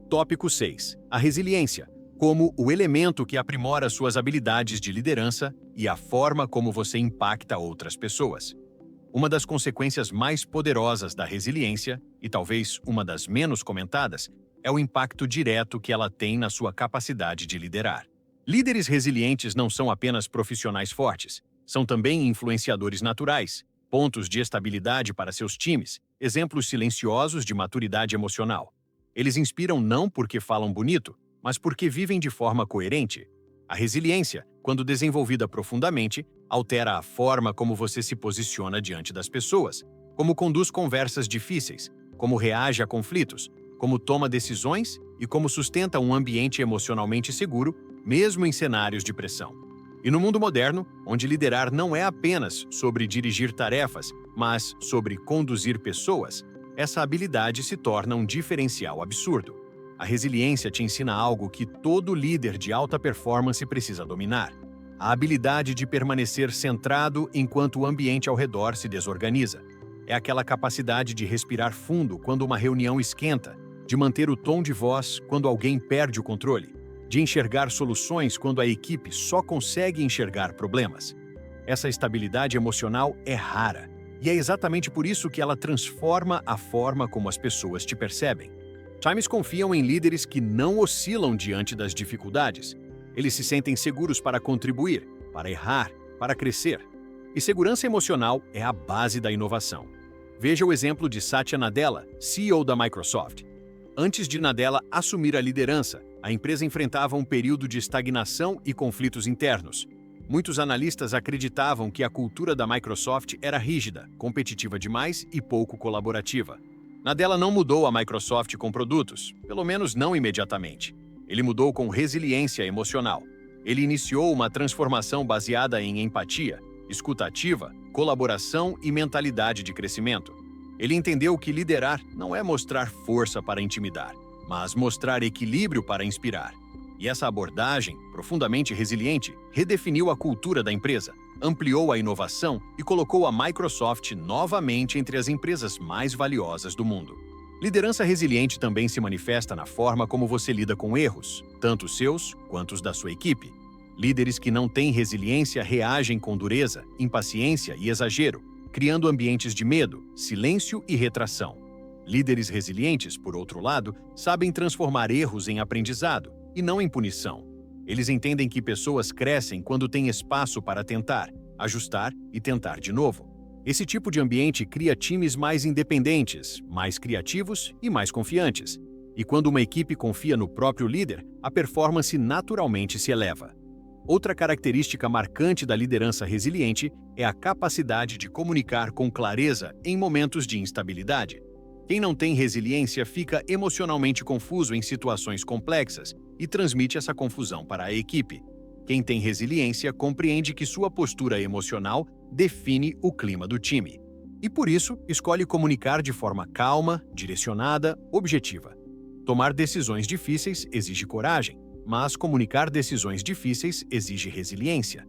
Speaker 1: Tópico 6. A resiliência, como o elemento que aprimora suas habilidades de liderança e a forma como você impacta outras pessoas. Uma das consequências mais poderosas da resiliência, e talvez uma das menos comentadas, é o impacto direto que ela tem na sua capacidade de liderar. Líderes resilientes não são apenas profissionais fortes, são também influenciadores naturais, pontos de estabilidade para seus times exemplos silenciosos de maturidade emocional. Eles inspiram não porque falam bonito, mas porque vivem de forma coerente. A resiliência, quando desenvolvida profundamente, altera a forma como você se posiciona diante das pessoas, como conduz conversas difíceis, como reage a conflitos, como toma decisões e como sustenta um ambiente emocionalmente seguro, mesmo em cenários de pressão. E no mundo moderno, onde liderar não é apenas sobre dirigir tarefas, mas sobre conduzir pessoas, essa habilidade se torna um diferencial absurdo. A resiliência te ensina algo que todo líder de alta performance precisa dominar: a habilidade de permanecer centrado enquanto o ambiente ao redor se desorganiza. É aquela capacidade de respirar fundo quando uma reunião esquenta, de manter o tom de voz quando alguém perde o controle, de enxergar soluções quando a equipe só consegue enxergar problemas. Essa estabilidade emocional é rara, e é exatamente por isso que ela transforma a forma como as pessoas te percebem. Times confiam em líderes que não oscilam diante das dificuldades. Eles se sentem seguros para contribuir, para errar, para crescer. E segurança emocional é a base da inovação. Veja o exemplo de Satya Nadella, CEO da Microsoft. Antes de Nadella assumir a liderança, a empresa enfrentava um período de estagnação e conflitos internos. Muitos analistas acreditavam que a cultura da Microsoft era rígida, competitiva demais e pouco colaborativa. Nadella não mudou a Microsoft com produtos, pelo menos não imediatamente. Ele mudou com resiliência emocional. Ele iniciou uma transformação baseada em empatia, escuta ativa, colaboração e mentalidade de crescimento. Ele entendeu que liderar não é mostrar força para intimidar, mas mostrar equilíbrio para inspirar. E essa abordagem, profundamente resiliente, redefiniu a cultura da empresa, ampliou a inovação e colocou a Microsoft novamente entre as empresas mais valiosas do mundo. Liderança resiliente também se manifesta na forma como você lida com erros, tanto os seus quanto os da sua equipe. Líderes que não têm resiliência reagem com dureza, impaciência e exagero, criando ambientes de medo, silêncio e retração. Líderes resilientes, por outro lado, sabem transformar erros em aprendizado e não em punição. Eles entendem que pessoas crescem quando têm espaço para tentar, ajustar e tentar de novo. Esse tipo de ambiente cria times mais independentes, mais criativos e mais confiantes. E quando uma equipe confia no próprio líder, a performance naturalmente se eleva. Outra característica marcante da liderança resiliente é a capacidade de comunicar com clareza em momentos de instabilidade. Quem não tem resiliência fica emocionalmente confuso em situações complexas e transmite essa confusão para a equipe. Quem tem resiliência compreende que sua postura emocional define o clima do time. E por isso, escolhe comunicar de forma calma, direcionada, objetiva. Tomar decisões difíceis exige coragem, mas comunicar decisões difíceis exige resiliência.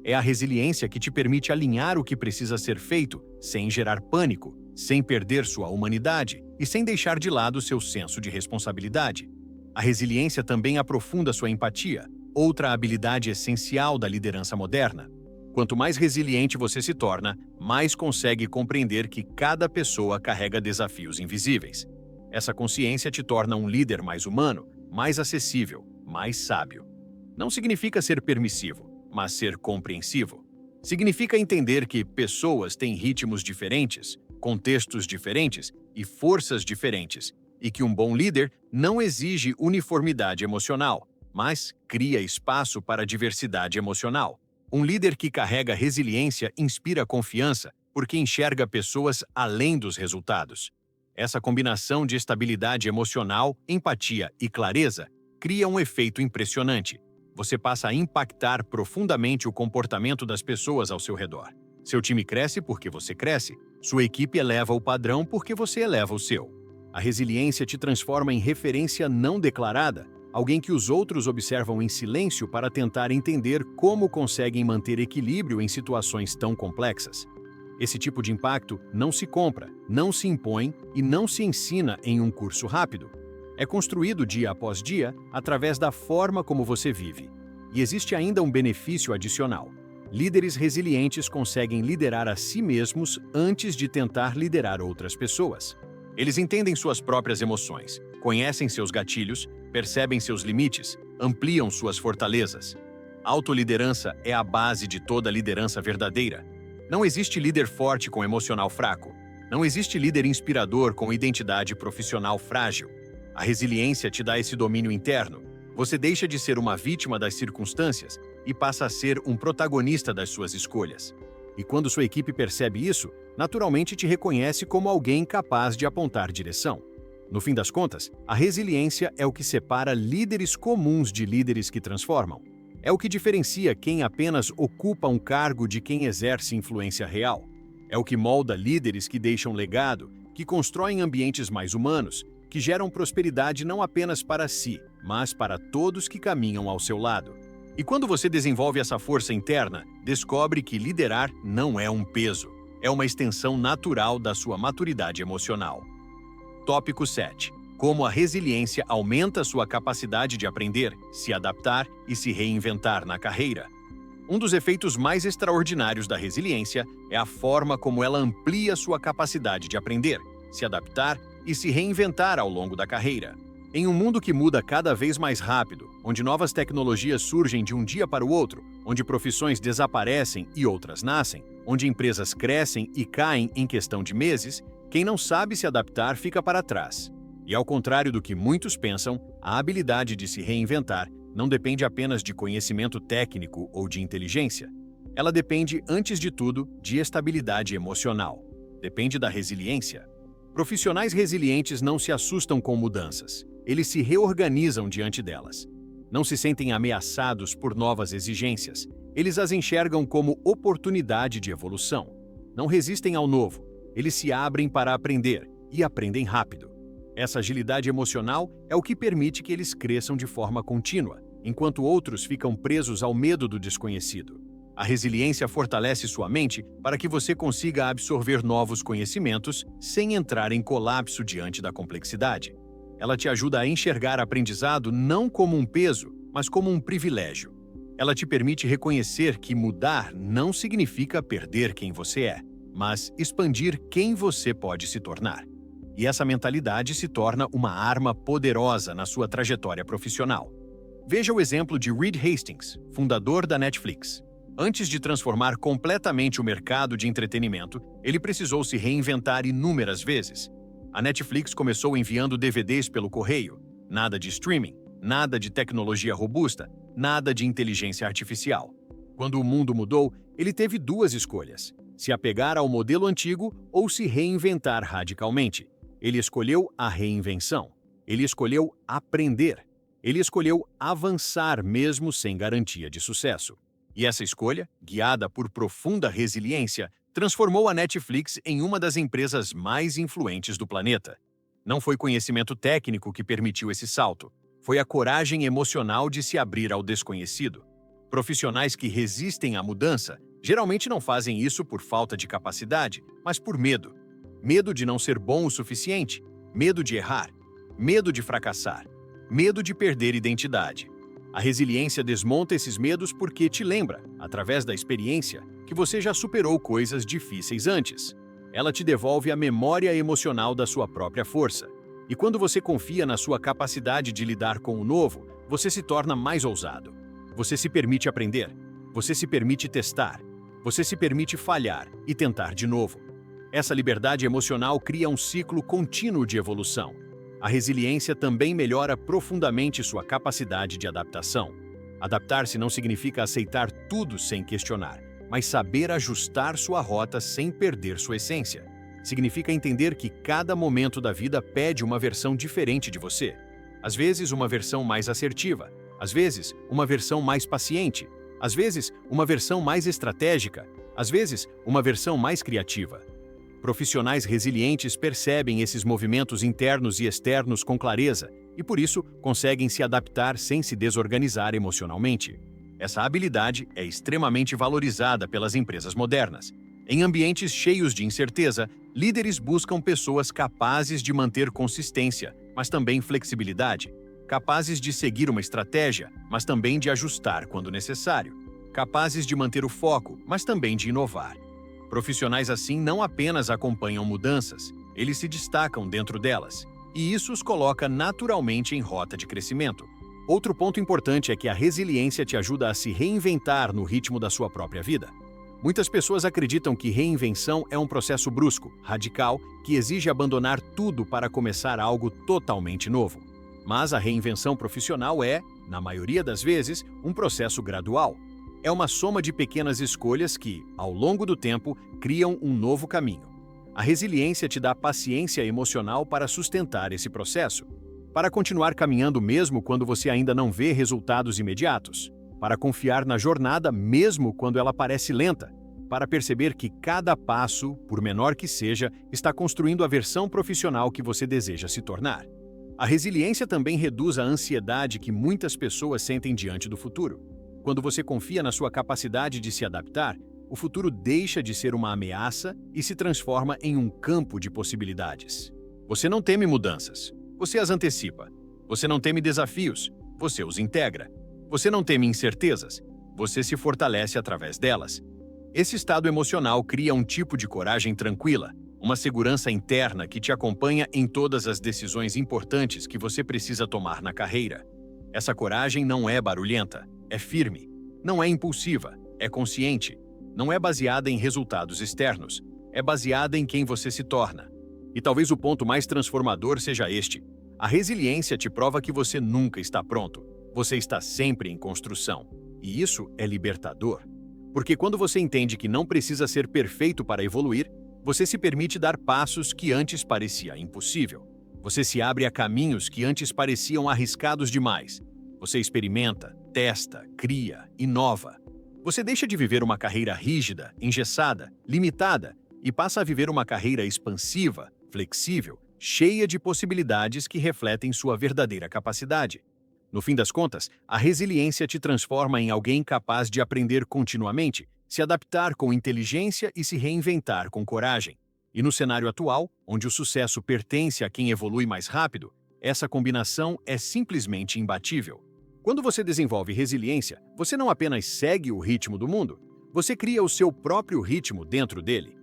Speaker 1: É a resiliência que te permite alinhar o que precisa ser feito, sem gerar pânico, sem perder sua humanidade e sem deixar de lado seu senso de responsabilidade. A resiliência também aprofunda sua empatia, outra habilidade essencial da liderança moderna. Quanto mais resiliente você se torna, mais consegue compreender que cada pessoa carrega desafios invisíveis. Essa consciência te torna um líder mais humano, mais acessível, mais sábio. Não significa ser permissivo, mas ser compreensivo. Significa entender que pessoas têm ritmos diferentes, contextos diferentes e forças diferentes, e que um bom líder não exige uniformidade emocional, mas cria espaço para diversidade emocional. Um líder que carrega resiliência inspira confiança porque enxerga pessoas além dos resultados. Essa combinação de estabilidade emocional, empatia e clareza cria um efeito impressionante. Você passa a impactar profundamente o comportamento das pessoas ao seu redor. Seu time cresce porque você cresce, sua equipe eleva o padrão porque você eleva o seu. A resiliência te transforma em referência não declarada, alguém que os outros observam em silêncio para tentar entender como conseguem manter equilíbrio em situações tão complexas. Esse tipo de impacto não se compra, não se impõe e não se ensina em um curso rápido. É construído dia após dia através da forma como você vive. E existe ainda um benefício adicional. Líderes resilientes conseguem liderar a si mesmos antes de tentar liderar outras pessoas. Eles entendem suas próprias emoções, conhecem seus gatilhos, percebem seus limites, ampliam suas fortalezas. Autoliderança é a base de toda liderança verdadeira. Não existe líder forte com emocional fraco. Não existe líder inspirador com identidade profissional frágil. A resiliência te dá esse domínio interno. Você deixa de ser uma vítima das circunstâncias e passa a ser um protagonista das suas escolhas. E quando sua equipe percebe isso, naturalmente te reconhece como alguém capaz de apontar direção. No fim das contas, a resiliência é o que separa líderes comuns de líderes que transformam. É o que diferencia quem apenas ocupa um cargo de quem exerce influência real. É o que molda líderes que deixam legado, que constroem ambientes mais humanos, que geram prosperidade não apenas para si, mas para todos que caminham ao seu lado. E quando você desenvolve essa força interna, descobre que liderar não é um peso, é uma extensão natural da sua maturidade emocional. Tópico 7. Como a resiliência aumenta sua capacidade de aprender, se adaptar e se reinventar na carreira. Um dos efeitos mais extraordinários da resiliência é a forma como ela amplia sua capacidade de aprender, se adaptar e se reinventar ao longo da carreira. Em um mundo que muda cada vez mais rápido, onde novas tecnologias surgem de um dia para o outro, onde profissões desaparecem e outras nascem, onde empresas crescem e caem em questão de meses, quem não sabe se adaptar fica para trás. E ao contrário do que muitos pensam, a habilidade de se reinventar não depende apenas de conhecimento técnico ou de inteligência. Ela depende, antes de tudo, de estabilidade emocional. Depende da resiliência. Profissionais resilientes não se assustam com mudanças. Eles se reorganizam diante delas. Não se sentem ameaçados por novas exigências. Eles as enxergam como oportunidade de evolução. Não resistem ao novo. Eles se abrem para aprender e aprendem rápido. Essa agilidade emocional é o que permite que eles cresçam de forma contínua, enquanto outros ficam presos ao medo do desconhecido. A resiliência fortalece sua mente para que você consiga absorver novos conhecimentos sem entrar em colapso diante da complexidade. Ela te ajuda a enxergar aprendizado não como um peso, mas como um privilégio. Ela te permite reconhecer que mudar não significa perder quem você é, mas expandir quem você pode se tornar. E essa mentalidade se torna uma arma poderosa na sua trajetória profissional. Veja o exemplo de Reed Hastings, fundador da Netflix. Antes de transformar completamente o mercado de entretenimento, ele precisou se reinventar inúmeras vezes. A Netflix começou enviando DVDs pelo correio, nada de streaming, nada de tecnologia robusta, nada de inteligência artificial. Quando o mundo mudou, ele teve duas escolhas: se apegar ao modelo antigo ou se reinventar radicalmente. Ele escolheu a reinvenção. Ele escolheu aprender. Ele escolheu avançar mesmo sem garantia de sucesso. E essa escolha, guiada por profunda resiliência, transformou a Netflix em uma das empresas mais influentes do planeta. Não foi conhecimento técnico que permitiu esse salto. Foi a coragem emocional de se abrir ao desconhecido. Profissionais que resistem à mudança geralmente não fazem isso por falta de capacidade, mas por medo. Medo de não ser bom o suficiente, medo de errar, medo de fracassar, medo de perder identidade. A resiliência desmonta esses medos porque te lembra, através da experiência, que você já superou coisas difíceis antes. Ela te devolve a memória emocional da sua própria força. E quando você confia na sua capacidade de lidar com o novo, você se torna mais ousado. Você se permite aprender, você se permite testar, você se permite falhar e tentar de novo. Essa liberdade emocional cria um ciclo contínuo de evolução. A resiliência também melhora profundamente sua capacidade de adaptação. Adaptar-se não significa aceitar tudo sem questionar, mas saber ajustar sua rota sem perder sua essência. Significa entender que cada momento da vida pede uma versão diferente de você. Às vezes, uma versão mais assertiva. Às vezes, uma versão mais paciente. Às vezes, uma versão mais estratégica. Às vezes, uma versão mais criativa. Profissionais resilientes percebem esses movimentos internos e externos com clareza e, por isso, conseguem se adaptar sem se desorganizar emocionalmente. Essa habilidade é extremamente valorizada pelas empresas modernas. Em ambientes cheios de incerteza, líderes buscam pessoas capazes de manter consistência, mas também flexibilidade, capazes de seguir uma estratégia, mas também de ajustar quando necessário, capazes de manter o foco, mas também de inovar. Profissionais assim não apenas acompanham mudanças, eles se destacam dentro delas, e isso os coloca naturalmente em rota de crescimento. Outro ponto importante é que a resiliência te ajuda a se reinventar no ritmo da sua própria vida. Muitas pessoas acreditam que reinvenção é um processo brusco, radical, que exige abandonar tudo para começar algo totalmente novo. Mas a reinvenção profissional é, na maioria das vezes, um processo gradual. É uma soma de pequenas escolhas que, ao longo do tempo, criam um novo caminho. A resiliência te dá paciência emocional para sustentar esse processo, para continuar caminhando mesmo quando você ainda não vê resultados imediatos, para confiar na jornada mesmo quando ela parece lenta, para perceber que cada passo, por menor que seja, está construindo a versão profissional que você deseja se tornar. A resiliência também reduz a ansiedade que muitas pessoas sentem diante do futuro. Quando você confia na sua capacidade de se adaptar, o futuro deixa de ser uma ameaça e se transforma em um campo de possibilidades. Você não teme mudanças, você as antecipa. Você não teme desafios, você os integra. Você não teme incertezas, você se fortalece através delas. Esse estado emocional cria um tipo de coragem tranquila, uma segurança interna que te acompanha em todas as decisões importantes que você precisa tomar na carreira. Essa coragem não é barulhenta, é firme. Não é impulsiva, é consciente. Não é baseada em resultados externos, é baseada em quem você se torna. E talvez o ponto mais transformador seja este: a resiliência te prova que você nunca está pronto. Você está sempre em construção. E isso é libertador. Porque quando você entende que não precisa ser perfeito para evoluir, você se permite dar passos que antes parecia impossível. Você se abre a caminhos que antes pareciam arriscados demais. Você experimenta, testa, cria, inova. Você deixa de viver uma carreira rígida, engessada, limitada e passa a viver uma carreira expansiva, flexível, cheia de possibilidades que refletem sua verdadeira capacidade. No fim das contas, a resiliência te transforma em alguém capaz de aprender continuamente, se adaptar com inteligência e se reinventar com coragem. E no cenário atual, onde o sucesso pertence a quem evolui mais rápido, essa combinação é simplesmente imbatível. Quando você desenvolve resiliência, você não apenas segue o ritmo do mundo, você cria o seu próprio ritmo dentro dele.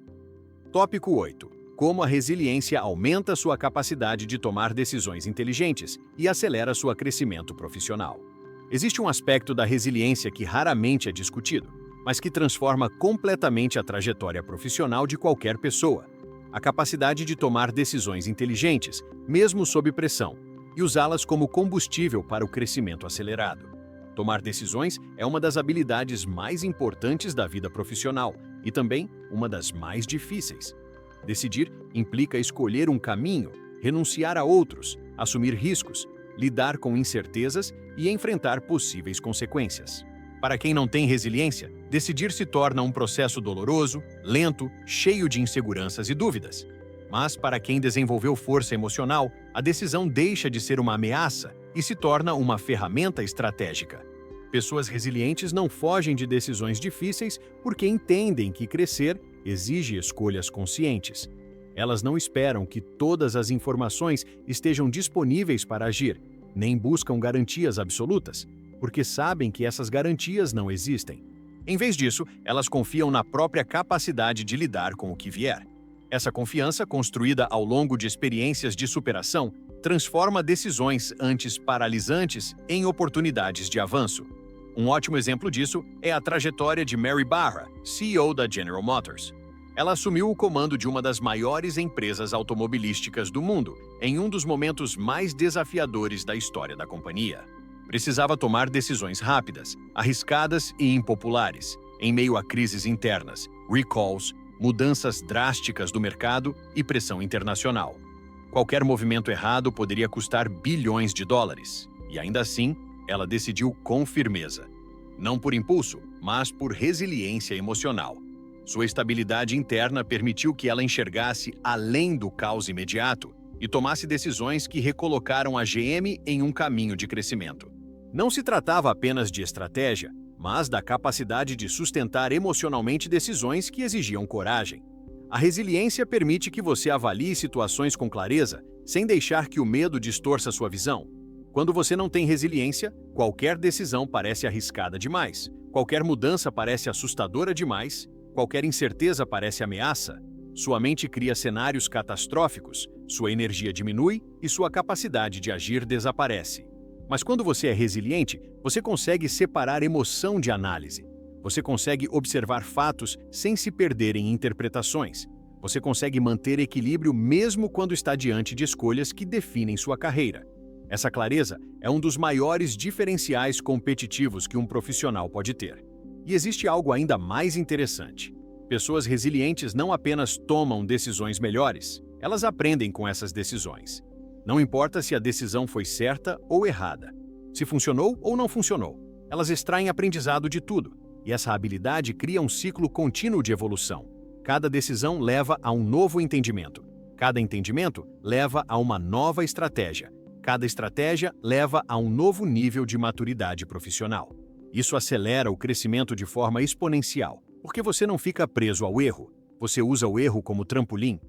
Speaker 1: Tópico 8. Como a resiliência aumenta sua capacidade de tomar decisões inteligentes e acelera seu crescimento profissional. Existe um aspecto da resiliência que raramente é discutido, mas que transforma completamente a trajetória profissional de qualquer pessoa: a capacidade de tomar decisões inteligentes, mesmo sob pressão, e usá-las como combustível para o crescimento acelerado. Tomar decisões é uma das habilidades mais importantes da vida profissional e também uma das mais difíceis. Decidir implica escolher um caminho, renunciar a outros, assumir riscos, lidar com incertezas e enfrentar possíveis consequências. Para quem não tem resiliência, decidir se torna um processo doloroso, lento, cheio de inseguranças e dúvidas. Mas para quem desenvolveu força emocional, a decisão deixa de ser uma ameaça e se torna uma ferramenta estratégica. Pessoas resilientes não fogem de decisões difíceis porque entendem que crescer exige escolhas conscientes. Elas não esperam que todas as informações estejam disponíveis para agir, nem buscam garantias absolutas, porque sabem que essas garantias não existem. Em vez disso, elas confiam na própria capacidade de lidar com o que vier. Essa confiança, construída ao longo de experiências de superação, transforma decisões antes paralisantes em oportunidades de avanço. Um ótimo exemplo disso é a trajetória de Mary Barra, CEO da General Motors. Ela assumiu o comando de uma das maiores empresas automobilísticas do mundo, em um dos momentos mais desafiadores da história da companhia. Precisava tomar decisões rápidas, arriscadas e impopulares, em meio a crises internas, recalls, mudanças drásticas do mercado e pressão internacional. Qualquer movimento errado poderia custar bilhões de dólares, e ainda assim, ela decidiu com firmeza. Não por impulso, mas por resiliência emocional. Sua estabilidade interna permitiu que ela enxergasse além do caos imediato e tomasse decisões que recolocaram a GM em um caminho de crescimento. Não se tratava apenas de estratégia, mas da capacidade de sustentar emocionalmente decisões que exigiam coragem. A resiliência permite que você avalie situações com clareza, sem deixar que o medo distorça sua visão. Quando você não tem resiliência, qualquer decisão parece arriscada demais, qualquer mudança parece assustadora demais, qualquer incerteza parece ameaça. Sua mente cria cenários catastróficos, sua energia diminui e sua capacidade de agir desaparece. Mas quando você é resiliente, você consegue separar emoção de análise. Você consegue observar fatos sem se perder em interpretações. Você consegue manter equilíbrio mesmo quando está diante de escolhas que definem sua carreira. Essa clareza é um dos maiores diferenciais competitivos que um profissional pode ter. E existe algo ainda mais interessante. Pessoas resilientes não apenas tomam decisões melhores, elas aprendem com essas decisões. Não importa se a decisão foi certa ou errada, se funcionou ou não funcionou, elas extraem aprendizado de tudo, e essa habilidade cria um ciclo contínuo de evolução. Cada decisão leva a um novo entendimento. Cada entendimento leva a uma nova estratégia. Cada estratégia leva a um novo nível de maturidade profissional. Isso acelera o crescimento de forma exponencial, porque você não fica preso ao erro, você usa o erro como trampolim.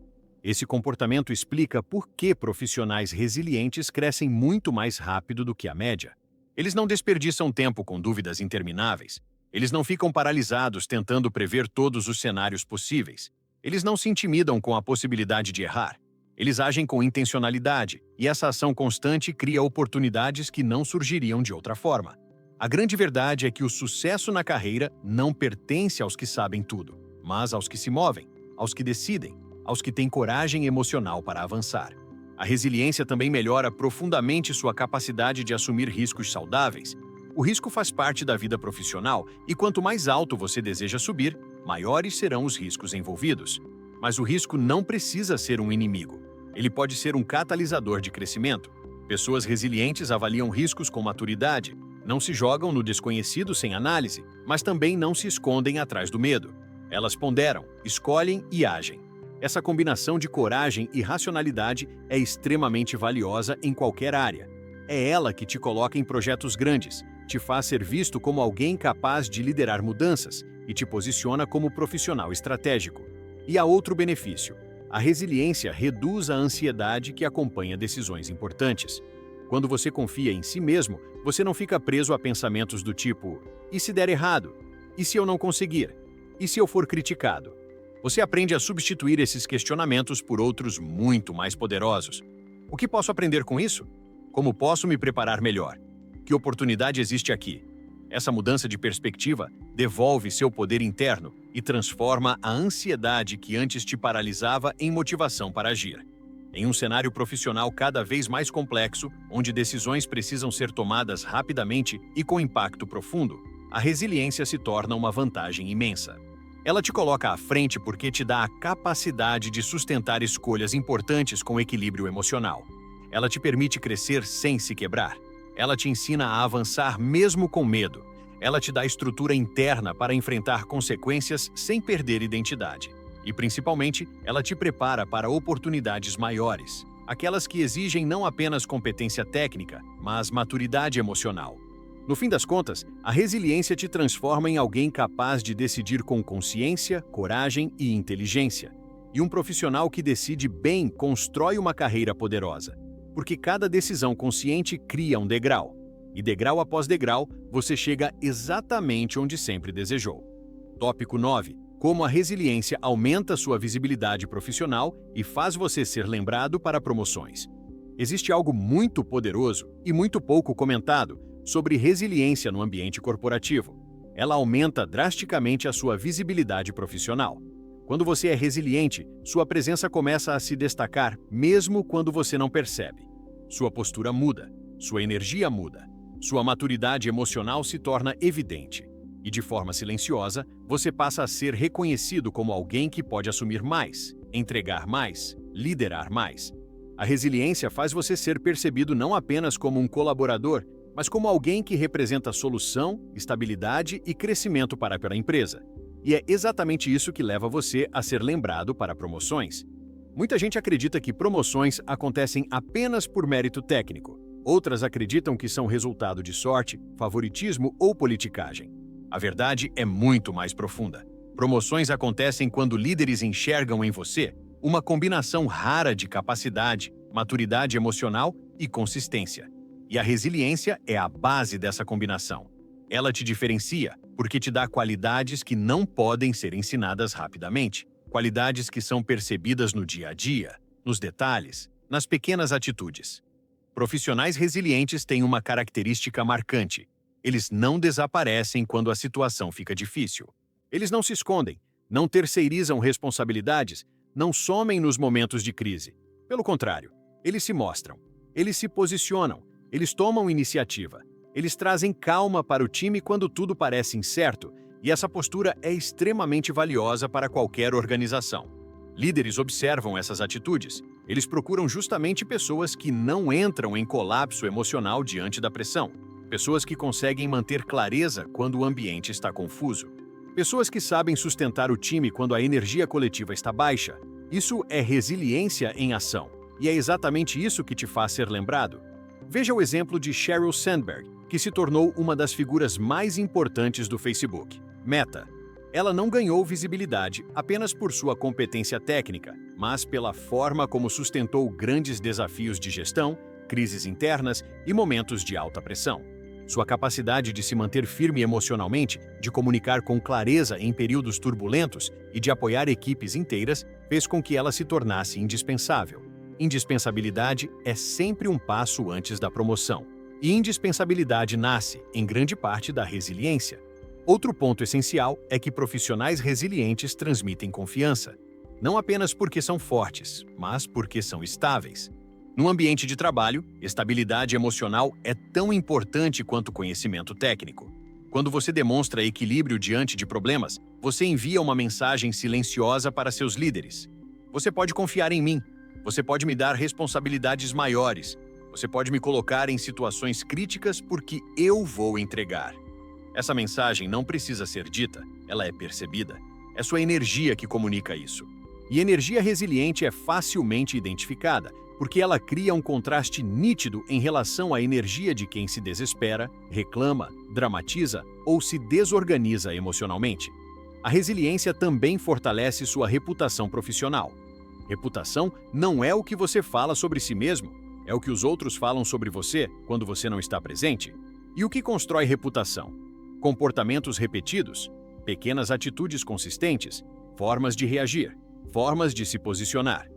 Speaker 1: Esse comportamento explica por que profissionais resilientes crescem muito mais rápido do que a média. Eles não desperdiçam tempo com dúvidas intermináveis. Eles não ficam paralisados tentando prever todos os cenários possíveis. Eles não se intimidam com a possibilidade de errar. Eles agem com intencionalidade, e essa ação constante cria oportunidades que não surgiriam de outra forma. A grande verdade é que o sucesso na carreira não pertence aos que sabem tudo, mas aos que se movem, aos que decidem, aos que têm coragem emocional para avançar. A resiliência também melhora profundamente sua capacidade de assumir riscos saudáveis. O risco faz parte da vida profissional e quanto mais alto você deseja subir, maiores serão os riscos envolvidos. Mas o risco não precisa ser um inimigo. Ele pode ser um catalisador de crescimento. Pessoas resilientes avaliam riscos com maturidade, não se jogam no desconhecido sem análise, mas também não se escondem atrás do medo. Elas ponderam, escolhem e agem. Essa combinação de coragem e racionalidade é extremamente valiosa em qualquer área. É ela que te coloca em projetos grandes, te faz ser visto como alguém capaz de liderar mudanças e te posiciona como profissional estratégico. E há outro benefício. A resiliência reduz a ansiedade que acompanha decisões importantes. Quando você confia em si mesmo, você não fica preso a pensamentos do tipo: e se der errado? E se eu não conseguir? E se eu for criticado? Você aprende a substituir esses questionamentos por outros muito mais poderosos. O que posso aprender com isso? Como posso me preparar melhor? Que oportunidade existe aqui? Essa mudança de perspectiva devolve seu poder interno e transforma a ansiedade que antes te paralisava em motivação para agir. Em um cenário profissional cada vez mais complexo, onde decisões precisam ser tomadas rapidamente e com impacto profundo, a resiliência se torna uma vantagem imensa. Ela te coloca à frente porque te dá a capacidade de sustentar escolhas importantes com equilíbrio emocional. Ela te permite crescer sem se quebrar. Ela te ensina a avançar mesmo com medo. Ela te dá estrutura interna para enfrentar consequências sem perder identidade. E, principalmente, ela te prepara para oportunidades maiores, aquelas que exigem não apenas competência técnica, mas maturidade emocional. No fim das contas, a resiliência te transforma em alguém capaz de decidir com consciência, coragem e inteligência. E um profissional que decide bem constrói uma carreira poderosa, porque cada decisão consciente cria um degrau. E degrau após degrau, você chega exatamente onde sempre desejou. Tópico 9. Como a resiliência aumenta sua visibilidade profissional e faz você ser lembrado para promoções. Existe algo muito poderoso e muito pouco comentado sobre resiliência no ambiente corporativo. Ela aumenta drasticamente a sua visibilidade profissional. Quando você é resiliente, sua presença começa a se destacar mesmo quando você não percebe. Sua postura muda, sua energia muda, sua maturidade emocional se torna evidente. E de forma silenciosa, você passa a ser reconhecido como alguém que pode assumir mais, entregar mais, liderar mais. A resiliência faz você ser percebido não apenas como um colaborador, mas como alguém que representa solução, estabilidade e crescimento para a empresa. E é exatamente isso que leva você a ser lembrado para promoções. Muita gente acredita que promoções acontecem apenas por mérito técnico. Outras acreditam que são resultado de sorte, favoritismo ou politicagem. A verdade é muito mais profunda. Promoções acontecem quando líderes enxergam em você uma combinação rara de capacidade, maturidade emocional e consistência. E a resiliência é a base dessa combinação. Ela te diferencia porque te dá qualidades que não podem ser ensinadas rapidamente. Qualidades que são percebidas no dia a dia, nos detalhes, nas pequenas atitudes. Profissionais resilientes têm uma característica marcante. Eles não desaparecem quando a situação fica difícil. Eles não se escondem, não terceirizam responsabilidades, não somem nos momentos de crise. Pelo contrário, eles se mostram, eles se posicionam, eles tomam iniciativa, eles trazem calma para o time quando tudo parece incerto, e essa postura é extremamente valiosa para qualquer organização. Líderes observam essas atitudes. Eles procuram justamente pessoas que não entram em colapso emocional diante da pressão. Pessoas que conseguem manter clareza quando o ambiente está confuso. Pessoas que sabem sustentar o time quando a energia coletiva está baixa. Isso é resiliência em ação. E é exatamente isso que te faz ser lembrado. Veja o exemplo de Sheryl Sandberg, que se tornou uma das figuras mais importantes do Facebook, Meta. Ela não ganhou visibilidade apenas por sua competência técnica, mas pela forma como sustentou grandes desafios de gestão, crises internas e momentos de alta pressão. Sua capacidade de se manter firme emocionalmente, de comunicar com clareza em períodos turbulentos e de apoiar equipes inteiras fez com que ela se tornasse indispensável. Indispensabilidade é sempre um passo antes da promoção. E indispensabilidade nasce, em grande parte, da resiliência. Outro ponto essencial é que profissionais resilientes transmitem confiança, não apenas porque são fortes, mas porque são estáveis. No ambiente de trabalho, estabilidade emocional é tão importante quanto conhecimento técnico. Quando você demonstra equilíbrio diante de problemas, você envia uma mensagem silenciosa para seus líderes. Você pode confiar em mim. Você pode me dar responsabilidades maiores. Você pode me colocar em situações críticas porque eu vou entregar. Essa mensagem não precisa ser dita, ela é percebida. É sua energia que comunica isso. E energia resiliente é facilmente identificada, porque ela cria um contraste nítido em relação à energia de quem se desespera, reclama, dramatiza ou se desorganiza emocionalmente. A resiliência também fortalece sua reputação profissional. Reputação não é o que você fala sobre si mesmo, é o que os outros falam sobre você quando você não está presente. E o que constrói reputação? Comportamentos repetidos, pequenas atitudes consistentes, formas de reagir, formas de se posicionar.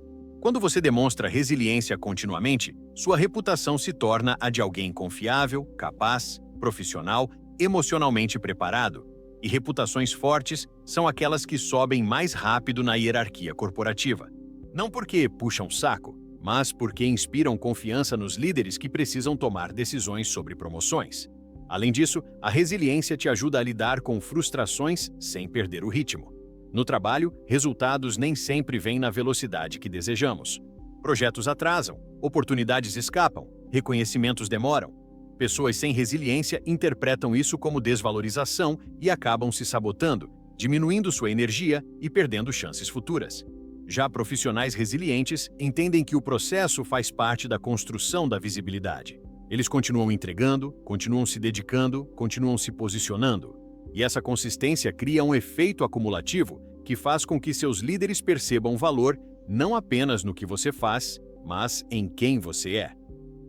Speaker 1: Quando você demonstra resiliência continuamente, sua reputação se torna a de alguém confiável, capaz, profissional, emocionalmente preparado. E reputações fortes são aquelas que sobem mais rápido na hierarquia corporativa. Não porque puxam saco, mas porque inspiram confiança nos líderes que precisam tomar decisões sobre promoções. Além disso, a resiliência te ajuda a lidar com frustrações sem perder o ritmo. No trabalho, resultados nem sempre vêm na velocidade que desejamos. Projetos atrasam, oportunidades escapam, reconhecimentos demoram. Pessoas sem resiliência interpretam isso como desvalorização e acabam se sabotando, diminuindo sua energia e perdendo chances futuras. Já profissionais resilientes entendem que o processo faz parte da construção da visibilidade. Eles continuam entregando, continuam se dedicando, continuam se posicionando. E essa consistência cria um efeito acumulativo que faz com que seus líderes percebam valor não apenas no que você faz, mas em quem você é.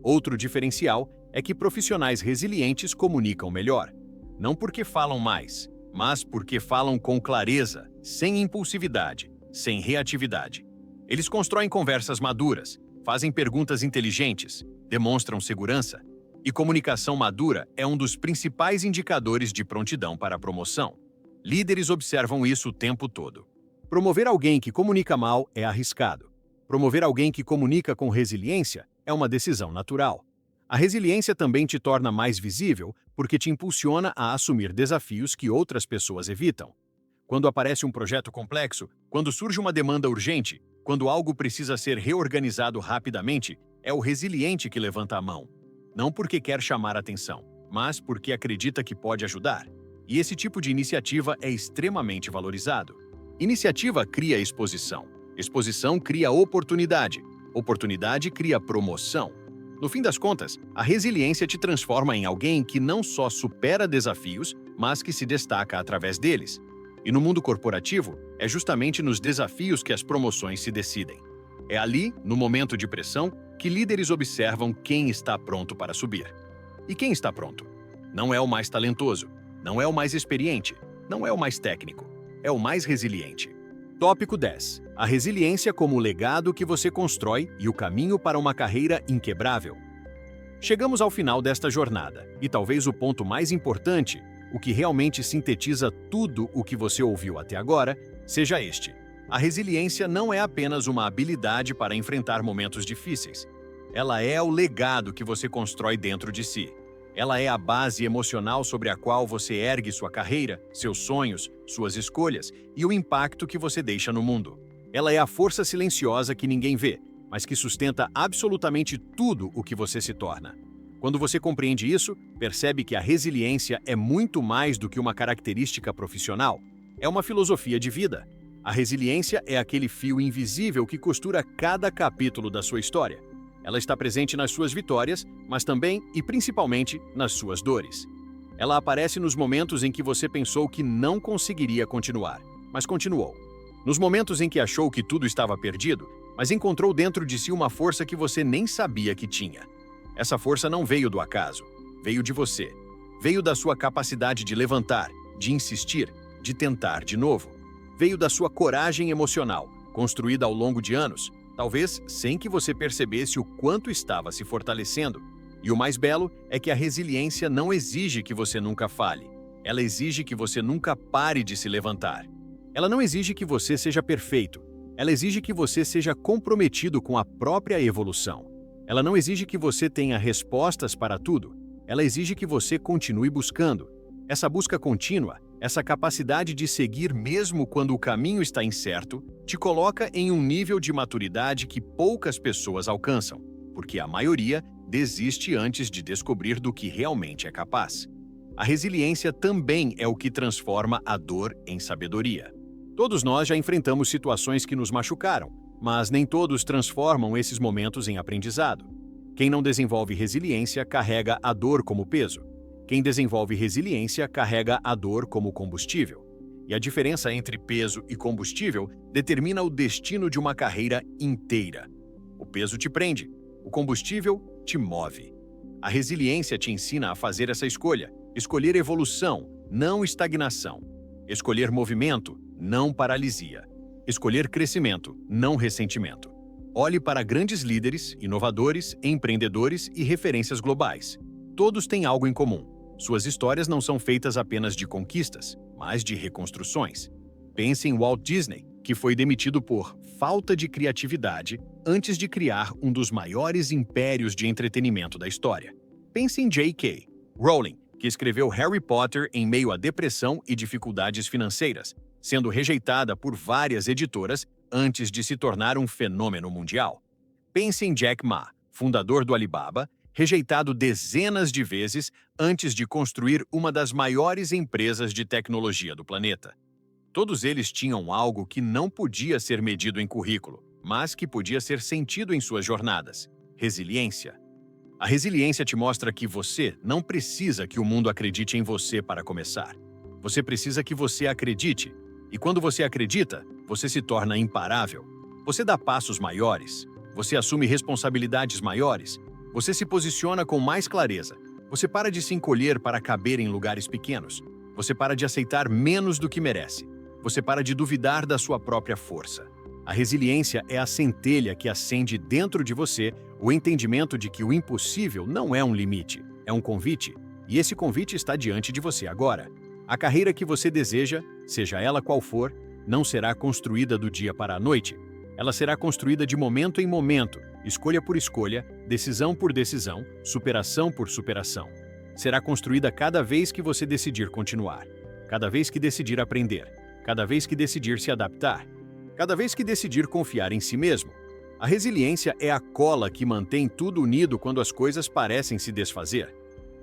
Speaker 1: Outro diferencial é que profissionais resilientes comunicam melhor. Não porque falam mais, mas porque falam com clareza, sem impulsividade, sem reatividade. Eles constroem conversas maduras, fazem perguntas inteligentes, demonstram segurança, e comunicação madura é um dos principais indicadores de prontidão para a promoção. Líderes observam isso o tempo todo. Promover alguém que comunica mal é arriscado. Promover alguém que comunica com resiliência é uma decisão natural. A resiliência também te torna mais visível porque te impulsiona a assumir desafios que outras pessoas evitam. Quando aparece um projeto complexo, quando surge uma demanda urgente, quando algo precisa ser reorganizado rapidamente, é o resiliente que levanta a mão. Não porque quer chamar atenção, mas porque acredita que pode ajudar. E esse tipo de iniciativa é extremamente valorizado. Iniciativa cria exposição. Exposição cria oportunidade. Oportunidade cria promoção. No fim das contas, a resiliência te transforma em alguém que não só supera desafios, mas que se destaca através deles. E no mundo corporativo, é justamente nos desafios que as promoções se decidem. É ali, no momento de pressão, que líderes observam quem está pronto para subir. E quem está pronto? Não é o mais talentoso, não é o mais experiente, não é o mais técnico, é o mais resiliente. Tópico 10. A resiliência como o legado que você constrói e o caminho para uma carreira inquebrável. Chegamos ao final desta jornada, e talvez o ponto mais importante, o que realmente sintetiza tudo o que você ouviu até agora, seja este. A resiliência não é apenas uma habilidade para enfrentar momentos difíceis. Ela é o legado que você constrói dentro de si. Ela é a base emocional sobre a qual você ergue sua carreira, seus sonhos, suas escolhas e o impacto que você deixa no mundo. Ela é a força silenciosa que ninguém vê, mas que sustenta absolutamente tudo o que você se torna. Quando você compreende isso, percebe que a resiliência é muito mais do que uma característica profissional. É uma filosofia de vida. A resiliência é aquele fio invisível que costura cada capítulo da sua história. Ela está presente nas suas vitórias, mas também e principalmente nas suas dores. Ela aparece nos momentos em que você pensou que não conseguiria continuar, mas continuou. Nos momentos em que achou que tudo estava perdido, mas encontrou dentro de si uma força que você nem sabia que tinha. Essa força não veio do acaso, veio de você. Veio da sua capacidade de levantar, de insistir, de tentar de novo. Veio da sua coragem emocional, construída ao longo de anos, talvez sem que você percebesse o quanto estava se fortalecendo. E o mais belo é que a resiliência não exige que você nunca falhe. Ela exige que você nunca pare de se levantar. Ela não exige que você seja perfeito. Ela exige que você seja comprometido com a própria evolução. Ela não exige que você tenha respostas para tudo. Ela exige que você continue buscando. Essa busca contínua, essa capacidade de seguir mesmo quando o caminho está incerto, te coloca em um nível de maturidade que poucas pessoas alcançam, porque a maioria desiste antes de descobrir do que realmente é capaz. A resiliência também é o que transforma a dor em sabedoria. Todos nós já enfrentamos situações que nos machucaram, mas nem todos transformam esses momentos em aprendizado. Quem não desenvolve resiliência carrega a dor como peso. Quem desenvolve resiliência carrega a dor como combustível. E a diferença entre peso e combustível determina o destino de uma carreira inteira. O peso te prende, o combustível te move. A resiliência te ensina a fazer essa escolha, escolher evolução, não estagnação. Escolher movimento, não paralisia. Escolher crescimento, não ressentimento. Olhe para grandes líderes, inovadores, empreendedores e referências globais. Todos têm algo em comum. Suas histórias não são feitas apenas de conquistas, mas de reconstruções. Pense em Walt Disney, que foi demitido por falta de criatividade antes de criar um dos maiores impérios de entretenimento da história. Pense em J.K. Rowling, que escreveu Harry Potter em meio à depressão e dificuldades financeiras, sendo rejeitada por várias editoras antes de se tornar um fenômeno mundial. Pense em Jack Ma, fundador do Alibaba, rejeitado dezenas de vezes antes de construir uma das maiores empresas de tecnologia do planeta. Todos eles tinham algo que não podia ser medido em currículo, mas que podia ser sentido em suas jornadas: resiliência. A resiliência te mostra que você não precisa que o mundo acredite em você para começar. Você precisa que você acredite. E quando você acredita, você se torna imparável. Você dá passos maiores. Você assume responsabilidades maiores. Você se posiciona com mais clareza. Você para de se encolher para caber em lugares pequenos. Você para de aceitar menos do que merece. Você para de duvidar da sua própria força. A resiliência é a centelha que acende dentro de você o entendimento de que o impossível não é um limite, é um convite, e esse convite está diante de você agora. A carreira que você deseja, seja ela qual for, não será construída do dia para a noite. Ela será construída de momento em momento, escolha por escolha, decisão por decisão, superação por superação. Será construída cada vez que você decidir continuar, cada vez que decidir aprender, cada vez que decidir se adaptar, cada vez que decidir confiar em si mesmo. A resiliência é a cola que mantém tudo unido quando as coisas parecem se desfazer.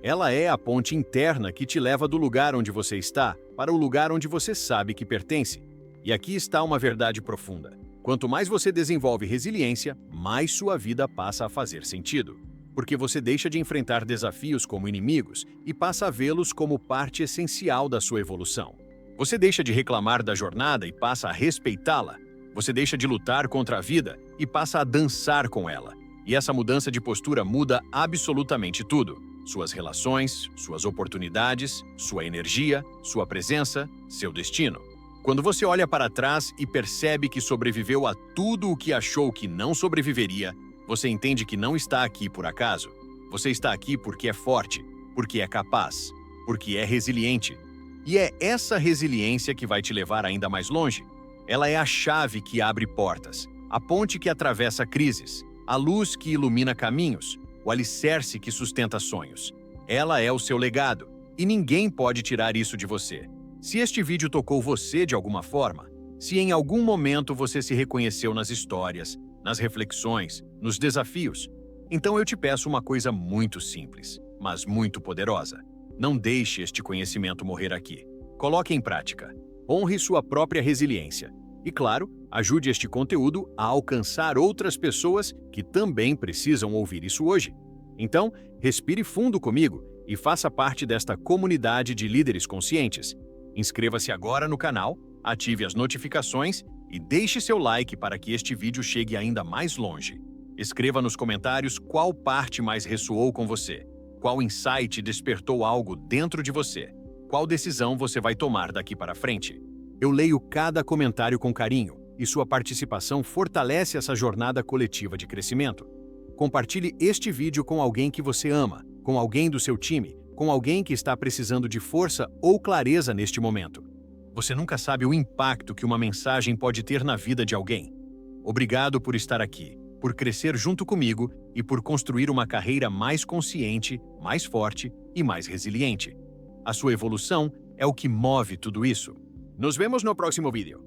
Speaker 1: Ela é a ponte interna que te leva do lugar onde você está para o lugar onde você sabe que pertence. E aqui está uma verdade profunda. Quanto mais você desenvolve resiliência, mais sua vida passa a fazer sentido. Porque você deixa de enfrentar desafios como inimigos e passa a vê-los como parte essencial da sua evolução. Você deixa de reclamar da jornada e passa a respeitá-la. Você deixa de lutar contra a vida e passa a dançar com ela. E essa mudança de postura muda absolutamente tudo. Suas relações, suas oportunidades, sua energia, sua presença, seu destino. Quando você olha para trás e percebe que sobreviveu a tudo o que achou que não sobreviveria, você entende que não está aqui por acaso. Você está aqui porque é forte, porque é capaz, porque é resiliente. E é essa resiliência que vai te levar ainda mais longe. Ela é a chave que abre portas, a ponte que atravessa crises, a luz que ilumina caminhos, o alicerce que sustenta sonhos. Ela é o seu legado, e ninguém pode tirar isso de você. Se este vídeo tocou você de alguma forma, se em algum momento você se reconheceu nas histórias, nas reflexões, nos desafios, então eu te peço uma coisa muito simples, mas muito poderosa. Não deixe este conhecimento morrer aqui. Coloque em prática. Honre sua própria resiliência. E, claro, ajude este conteúdo a alcançar outras pessoas que também precisam ouvir isso hoje. Então, respire fundo comigo e faça parte desta comunidade de líderes conscientes. Inscreva-se agora no canal, ative as notificações e deixe seu like para que este vídeo chegue ainda mais longe. Escreva nos comentários qual parte mais ressoou com você, qual insight despertou algo dentro de você, qual decisão você vai tomar daqui para frente. Eu leio cada comentário com carinho e sua participação fortalece essa jornada coletiva de crescimento. Compartilhe este vídeo com alguém que você ama, com alguém do seu time, com alguém que está precisando de força ou clareza neste momento. Você nunca sabe o impacto que uma mensagem pode ter na vida de alguém. Obrigado por estar aqui, por crescer junto comigo e por construir uma carreira mais consciente, mais forte e mais resiliente. A sua evolução é o que move tudo isso. Nos vemos no próximo vídeo.